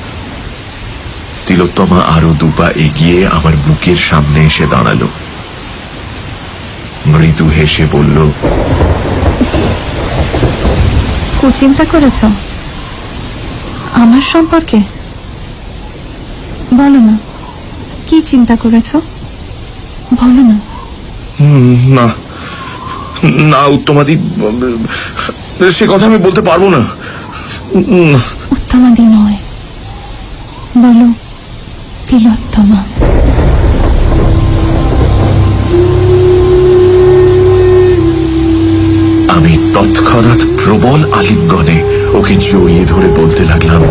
তিলোত্তমা আরো দুপা এগিয়ে আমার বুকের সামনে এসে দাঁড়ালো, মৃদু হেসে বলল, কুচিন্তা করেছ আমার সম্পর্কে? বলো না, কি চিন্তা করেছ? বলো না। না না উত্তমাদি, সে কথা আমি বলতে পারবো না। উত্তমাদি নয়, বলো তিলোত্তমা। আমি তৎক্ষণাৎ প্রবল আলিঙ্গনে ওকে জড়িয়ে ধরে বলতে লাগলাম,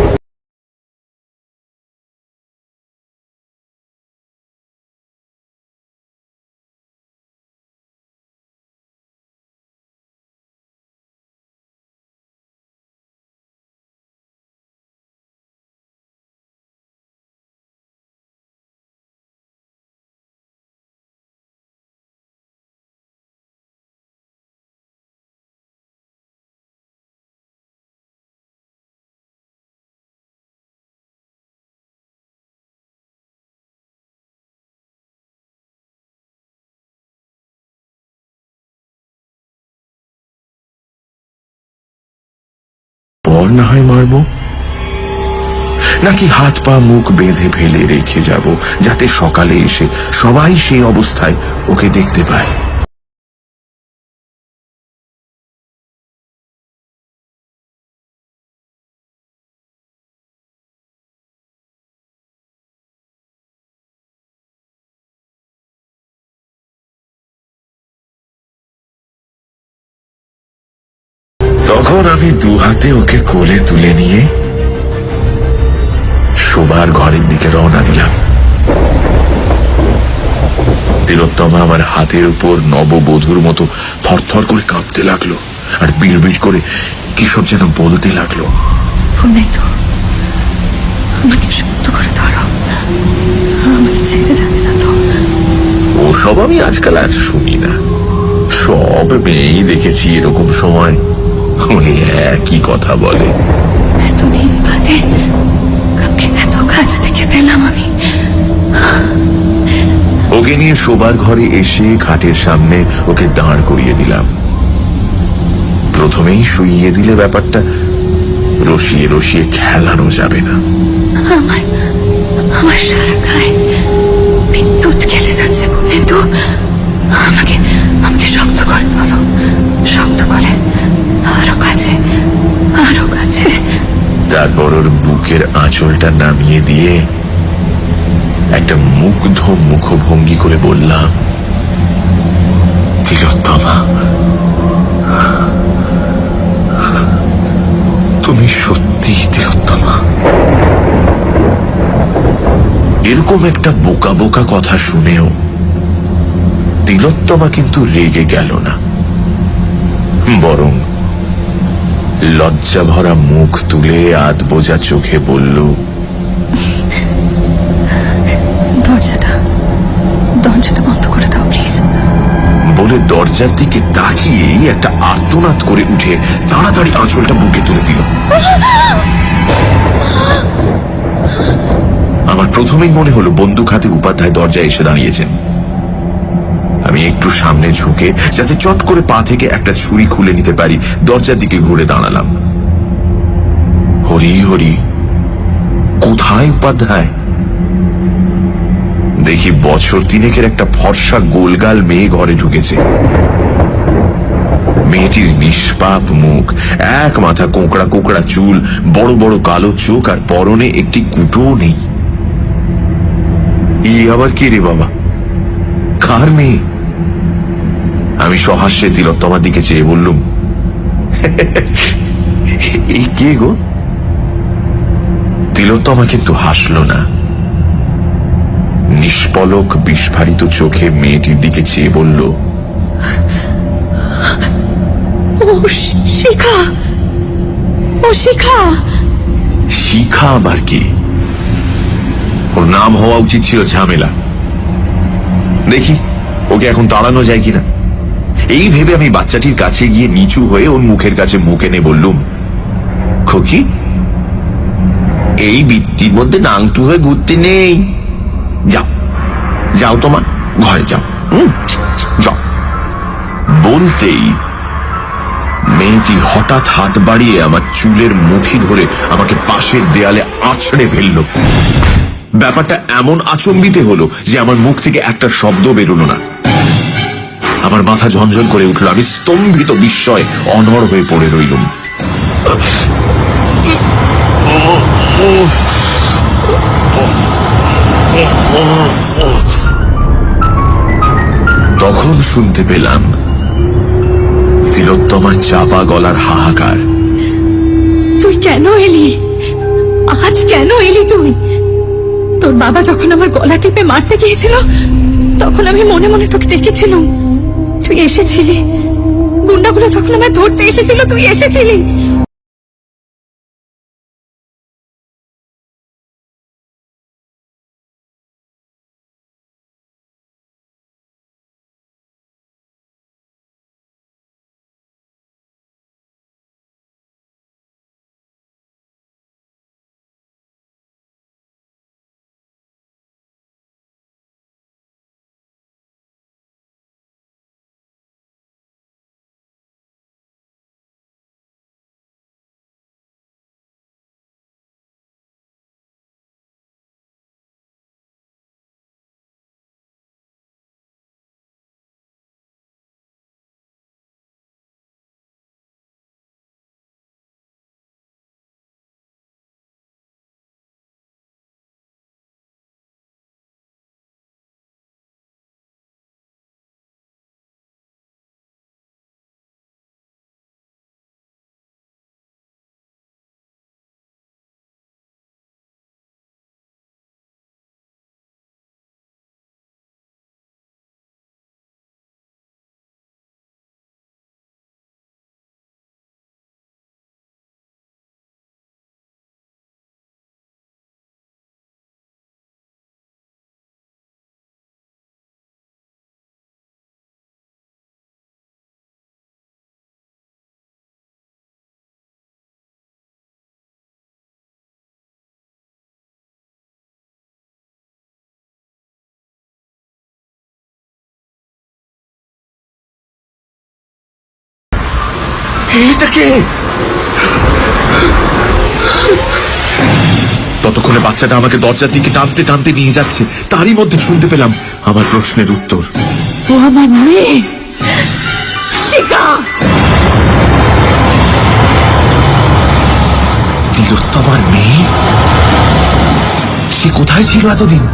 পর না হয় মারব, নাকি হাত পা মুখ বেঁধে ফেলে রেখে যাব, যাতে সকালে এসে সবাই সেই অবস্থায় ওকে দেখতে পায়। তখন আমি দু হাতে ওকে কোলে তুলে নিয়ে শোবার ঘরের দিকে রওনা দিলাম। তিলোত্তমা আমার হাতের উপর নববধূর মতো থরথর করে কাঁপতে লাগলো আর বিড়বিড় করে কিসব যেন বলতে লাগলো। আমাকে শক্ত করে ধরো, আমাকে ছেড়ে যাবে না তো? ওসব আমি আজকাল আর শুনি না। সব মেয়েই দেখেছি এরকম সময় একই কথা বলে। এতদিন বাদে কাউকে এত কাছ থেকে পেলাম আমি। ওকে নিয়ে শোবার ঘরে এসে খাটের সামনে ওকে দাঁড় করিয়ে দিলাম। প্রথমেই শুইয়ে দিলে ব্যাপারটা রসিয়ে রসিয়ে খেলানো যাবে না। আমার সারা গায়ে বিদ্যুৎ আমাকে আমাকে শক্ত করে ধরো, শক্ত করে, আরো কাছে, আরো কাছে। তারপর ওর বুকের আঁচলটা নামিয়ে দিয়ে একটা মুগ্ধ মুখভঙ্গি করে বললাম, তিলোত্তমা, তুমি সত্যি তিলোত্তমা। এরকম একটা বোকা বোকা কথা শুনেও তিলোত্তমা কিন্তু রেগে গেল না, বরং লজ্জা ভরা মুখ তুলে আধ বোঝা চোখে বলল, দরজাটা দরজাটা বন্ধ করে দাও প্লিজ। বলে দরজার দিকে তাকিয়েই একটা আর্তনাদ করে উঠে তাড়াতাড়ি আঁচলটা বুকে তুলে দিল। আমার প্রথমেই মনে হলো বন্দুক হাতে উপাধ্যায় দরজায় এসে দাঁড়িয়েছেন। আমি একটু সামনে ঝুঁকে যাতে চট করে পা থেকে একটা ছুরি খুলে নিতে পারি দরজার দিকে ঘুরে দাঁড়ালাম। হরি হরি, কোথায় উপাধ্যায়? দেখি বছর তিনেকের একটা ফর্সা গোলগাল মেয়ে ঘরে ঢুকেছে। মেয়েটির নিষ্পাপ মুখ, এক মাথা কোঁকড়া কোঁকড়া চুল, বড় বড় কালো চোখ, আর পরনে একটি কুটোও নেই। আবার কে রে বাবা, কার মেয়ে? আমি সহাস্যে তিলোত্তমার দিকে চেয়ে বললুম, এই কে গো? তিলোত্তমা কিন্তু হাসল না, নিষ্পলক বিস্ফারিত চোখে মেয়েটির দিকে চেয়ে বলল, ও শিখা, ও শিখা। শিখা আবার কে? ওর নাম হওয়া উচিত ছিল ঝামেলা। দেখি ওকে এখন তাড়ানো যায় কিনা। এই ভেবে আমি বাচ্চাটির কাছে গিয়ে নিচু হয়ে ওর মুখের কাছে মুখ এনে বললুম, খোকি, এই বৃত্তির মধ্যে নাংটু হয়ে ঘুরতে নেই, যাও যাও তোমার ঘরে যাও, যাও। বলতেই মেয়েটি হঠাৎ হাত বাড়িয়ে আমার চুলের মুঠি ধরে আমাকে পাশের দেয়ালে আছড়ে ফেলল। ব্যাপারটা এমন আচম্বিতে হলো যে আমার মুখ থেকে একটা শব্দ বেরোলো না। আমার মাথা ঝনঝন করে উঠল। আমি স্তম্ভিত বিস্ময়ে অনড় হয়ে পড়ে রইলুম। তখন শুনতে পেলাম তিলোত্তমার চাপা গলার হাহাকার। তুই কেন এলি? আজ কেন এলি তুই? তোর বাবা যখন আমার গলা টিপে মারতে গিয়েছিল তখন আমি মনে মনে তোকে ডেকেছিলাম, তুই এসেছিলি। গুন্ডাগুলো যখন আমায় ধরতে এসেছিল তুই এসেছিলি। এটাকে ততক্ষণে বাচ্চাটা আমাকে দরজার দিকে টানতে টানতে নিয়ে যাচ্ছে, তারই মধ্যে শুনতে পেলাম আমার প্রশ্নের উত্তর। ও আমার মেয়ে শিখা। তিলোত্তমার মেয়ে? সে কোথায় ছিল এতদিন?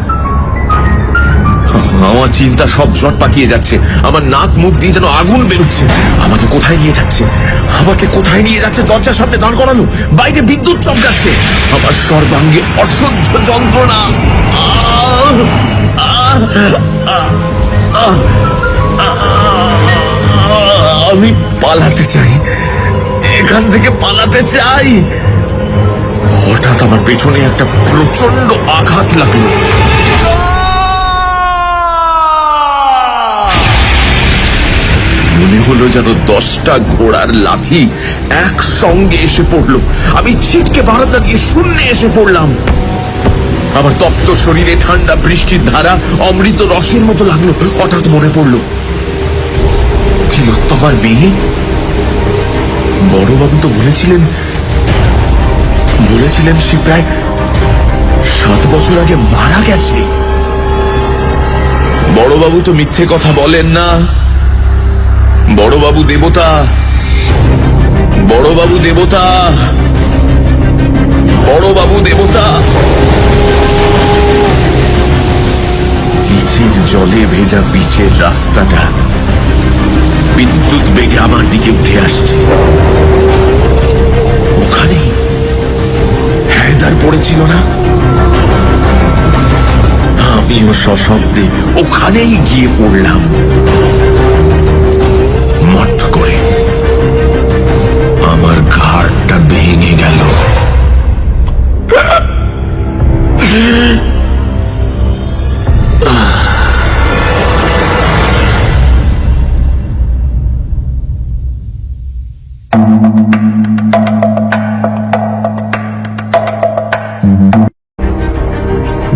আমার চিন্তা সব জট পাকিয়ে যাচ্ছে, আমার নাক মুখ দিয়ে যেন আগুন বেরোচ্ছে। আমাকে কোথায় নিয়ে যাচ্ছে? আমাকে কোথায় নিয়ে যাচ্ছে? দরজার সামনে দাঁড় করানো, বাইরে বিদ্যুৎ চমকাচ্ছে, আমার সর্বাঙ্গে অসহ্য যন্ত্রণা। আমি পালাতে চাই, এখান থেকে পালাতে চাই। হঠাৎ আমার পেছনে একটা প্রচন্ড আঘাত লাগলো। মনে হলো যেন 10টা ঘোড়ার লাথি একসঙ্গে এসে পড়লো। আমি ছিটকে বারান্দা দিয়ে শূন্যে এসে পড়লাম। আমার তপ্ত শরীরে ঠান্ডা বৃষ্টির ধারা অমৃত রসের মতো লাগলো। হঠাৎ মনে পড়লো, তিলোত্তমার মেয়ে। বড়বাবু তো বলেছিলেন সে প্রায় 7 বছর আগে মারা গেছে। বড়বাবু তো মিথ্যে কথা বলেন না। বড়বাবু দেবতা, বড়বাবু দেবতা, বড়বাবু দেবতা। নিচের জলে ভেজা পিচের রাস্তাটা বিদ্যুৎ বেগে আমার দিকে উঠে আসছে। ওখানেই হায়দার পড়েছিল না? আমিও সশব্দে ওখানেই গিয়ে পড়লাম। মট করে আমার ঘাড়টা ভেঙে গেল।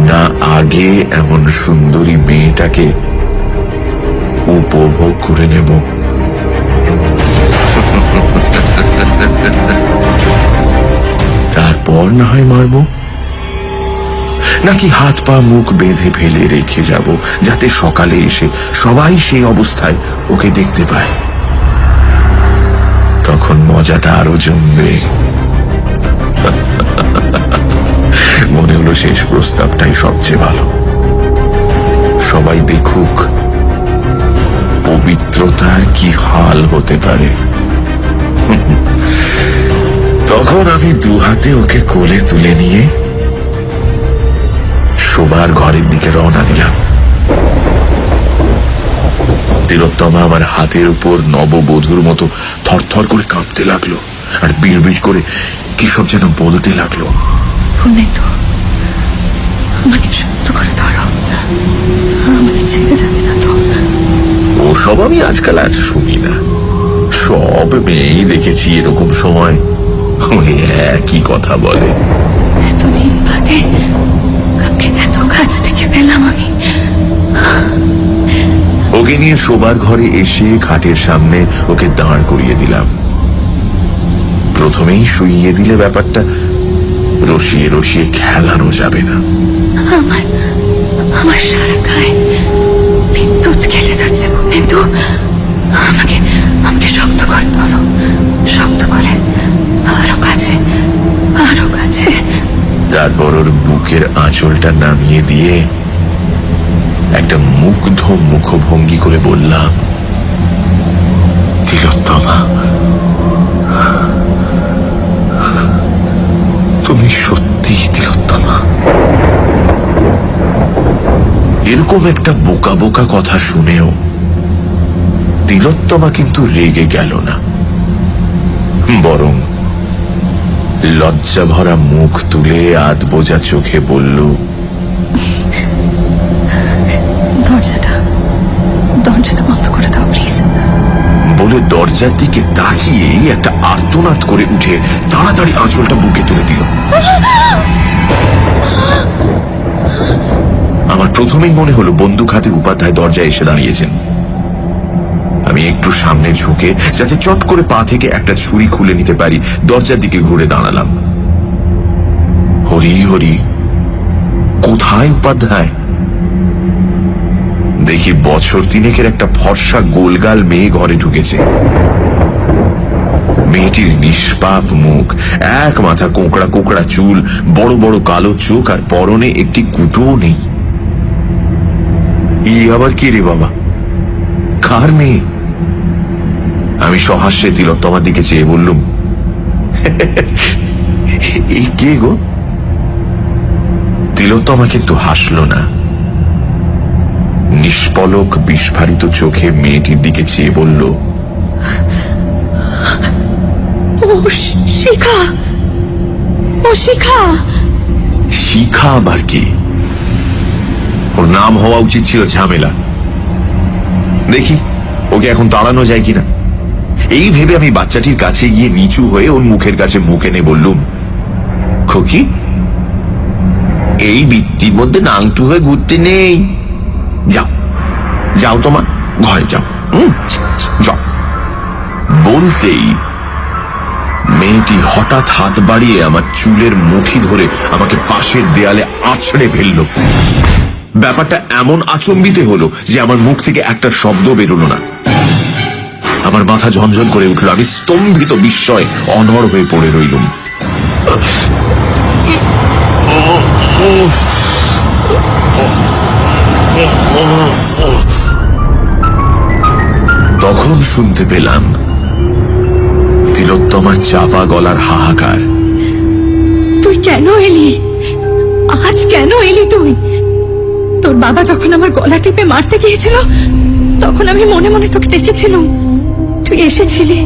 না আগে এমন সুন্দরী মেয়েটাকে উপভোগ করে নেব, তারপর না হয় মারব, নাকি হাত পা মুখ বেঁধে ফেলে রেখে যাব যাতে সকালে এসে সবাই সেই অবস্থায় ওকে দেখতে পায়। তখন মজাটা আরো জমবে। মনে হলো শেষ প্রস্তাবটাই সবচেয়ে ভালো। সবাই দেখুক পবিত্রতার কি হাল হতে পারে। তখন আমি 2 হাতে ওকে কোলে তুলে নিয়ে শোবার ঘরের দিকে রওনা দিলাম। তিলোত্তমা আমার হাতের উপর নববধূর মতো থরথর করে কাঁপতে লাগলো আর বিড়বিড় করে কিসব যেন বলতে লাগলো। আমাকে শক্ত করে ধরো, আমাকে ছেড়ে যাবে না তো। ওসব আমি আজকাল আর শুনি না। সব মেয়েই দেখেছি এরকম সময় ওই একই কথা বলে। এতদিন বাদে কাকে এত কাছ থেকে পেলাম আমি। ওকে নিয়ে শোবার ঘরে এসে খাটের সামনে ওকে দাঁড় করিয়ে দিলাম। প্রথমেই শুইয়ে দিলে ব্যাপারটা রসিয়ে রসিয়ে খেলানো যাবে না। আমার সারা গায়ে বিদ্যুৎ খেলে যাচ্ছে, কিন্তু আমাকে শক্ত করে ধরো, শক্ত করে, আরো কাছে, আরো কাছে। তারপর ওর বুকের আঁচলটা নামিয়ে দিয়ে একটা মুগ্ধ মুখভঙ্গি করে বললাম, তিলোত্তমা, তুমি সত্যি তিলোত্তমা। এরকম একটা বোকা বোকা কথা শুনেও তিলোত্তমা কিন্তু রেগে গেল না, বরং লজ্জা ভরা মুখ তুলে আধ বোঝা চোখে বলল, দরজাটা বন্ধ করে দাও প্লিজ। বলে দরজার দিকে তাকিয়ে একটা আর্তনাদ করে উঠে তাড়াতাড়ি আঁচলটা বুকে তুলে দিল। আমার প্রথমেই মনে হলো বন্দুক হাতে উপাধ্যায় দরজায় এসে দাঁড়িয়েছেন। আমি একটু সামনে ঝুঁকে যাতে চট করে পা থেকে একটা ছুরি খুলে নিতে পারি দরজার দিকে ঘুরে দাঁড়ালাম। হরি হরি কোথায় উপাধ্যায়? দেখি বছর তিনেকের একটা ফর্সা গোলগাল মেয়ে ঘরে ঢুকেছে। মেয়েটির নিষ্পাপ মুখ, এক মাথা কোঁকড়া কোঁকড়া চুল, বড় বড় কালো চোখ, আর পরনে একটি কুটোও নেই। ই আবার কে রে বাবা? কার মেয়ে? আমি সহাস্যে তিলোত্তমার দিকে চেয়ে বললুম, এই কে গো? তিলোত্তমা কিন্তু হাসল না। নিষ্পলক বিস্ফারিত চোখে মেয়েটির দিকে চেয়ে বলল, ও শিখা, ও শিখা। শিখা আবার কি? ওর নাম হওয়া উচিত ছিল ঝামেলা। দেখি ওকে এখন তাড়ানো যায় কিনা। এই ভেবে আমি বাচ্চাটির কাছে গিয়ে নিচু হয়ে ওর মুখের কাছে মুখ এনে বললুম, খোকি, এই বৃত্তির মধ্যে নাংটু হয়ে ঘুরতে নেই। যাও যাও, তোমার ঘরে যাও। যাও। বলতেই মেয়েটি হঠাৎ হাত বাড়িয়ে আমার চুলের মুঠি ধরে আমাকে পাশের দেয়ালে আছড়ে ফেলল। ব্যাপারটা এমন আচম্বিতে হলো যে আমার মুখ থেকে একটা শব্দ বেরোলো না। আমার মাথা ঝনঝন করে উঠল। আমি স্তম্ভিত বিস্ময়ে অনড় হয়ে পড়ে রইলুম। তখন শুনতে পেলাম তিলোত্তমার চাপা গলার হাহাকার। তুই কেন এলি? আজ কেন এলি তুই? তোর বাবা যখন আমার গলা টিপে মারতে গিয়েছিল, তখন আমি মনে মনে তোকে ডেকেছিলাম। তুই এসেছিলি।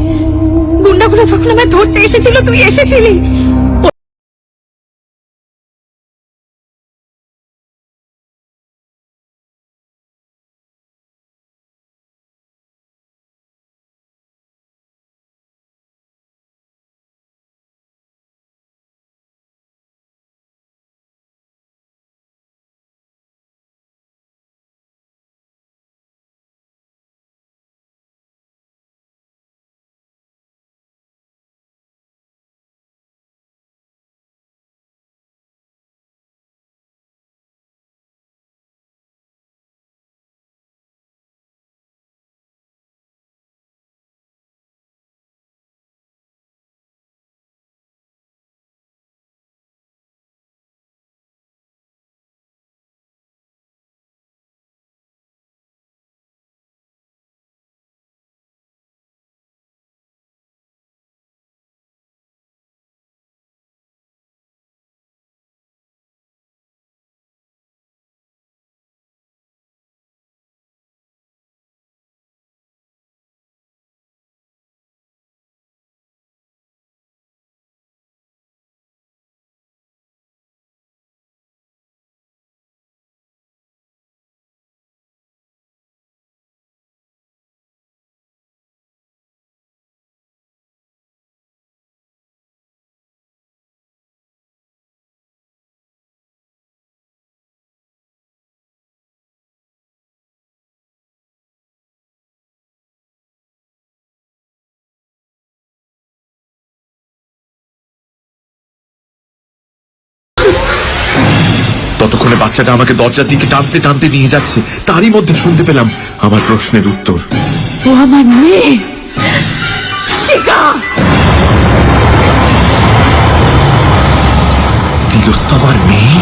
গুন্ডাগুলো যখন আমায় ধরতে এসেছিল, তুই এসেছিলি। ততক্ষণে বাচ্চাটা আমাকে দরজার দিকে টানতে টানতে নিয়ে যাচ্ছে। তারই মধ্যে শুনতে পেলাম আমার প্রশ্নের উত্তর। ও আমার মেয়ে শিখা। তিলোত্তমার মেয়ে?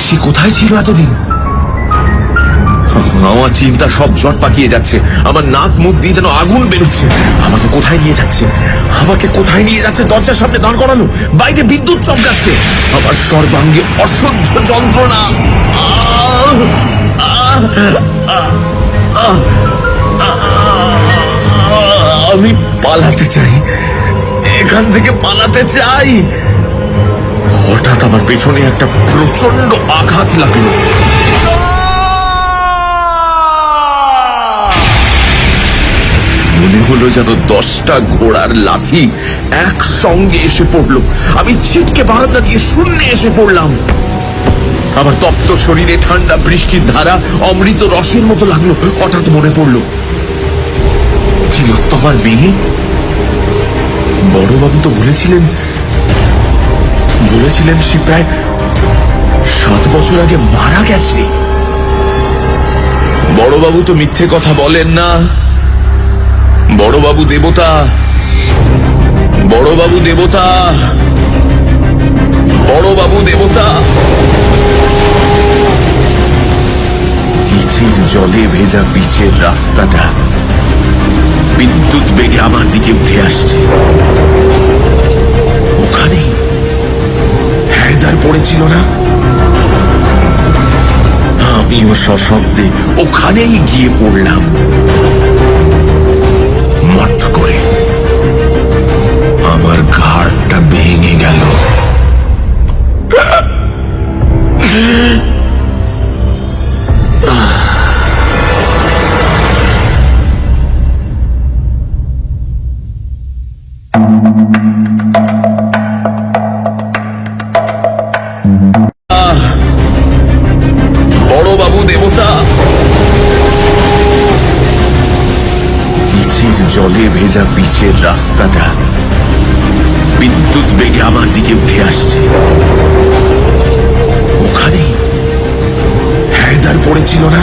সে কোথায় ছিল এতদিন? আমার চিন্তা সব জট পাকিয়ে যাচ্ছে। আমার নাক মুখ দিয়ে যেন আগুন বেরোচ্ছে। আমাকে কোথায় নিয়ে যাচ্ছে? আমাকে কোথায় নিয়ে যাচ্ছে? দরজার সামনে দাঁড় করানো, বাইরে বিদ্যুৎ চমকাচ্ছে। আমার সর্বাঙ্গে অসহ্য যন্ত্রণা। আমি পালাতে চাই, এখান থেকে পালাতে চাই। হঠাৎ আমার পেছনে একটা প্রচন্ড আঘাত লাগলো। মনে হলো যেন 10টা ঘোড়ার লাথি একসঙ্গে এসে পড়লো। আমি ছিটকে বারান্দা দিয়ে শূন্যে এসে পড়লাম। আমার তপ্ত শরীরে ঠান্ডা বৃষ্টির ধারা অমৃত রসের মতো লাগলো। হঠাৎ মনে পড়লো, তিলোত্তমার মেয়ে। বড়বাবু তো বলেছিলেন সে 7 বছর আগে মারা গেছে। বড়বাবু তো মিথ্যে কথা বলেন না। বড়বাবু দেবতা, বড়বাবু দেবতা, বড়বাবু দেবতা। পিচের জলে ভেজা পিচের রাস্তাটা বিদ্যুৎ বেগে আমার দিকে উঠে আসছে। ওখানেই হায়দার পড়েছিল না? আমিও সশব্দে ওখানেই গিয়ে পড়লাম। মট করে আমার ঘাড়টা ভেঙে গেল। বড়বাবু দেবতা। পিচের জলে ভেজা পিচের রাস্তাটা বিদ্যুৎ বেগে আমার দিকে উঠে আসছে। ওখানেই হায়দার পড়েছিল না?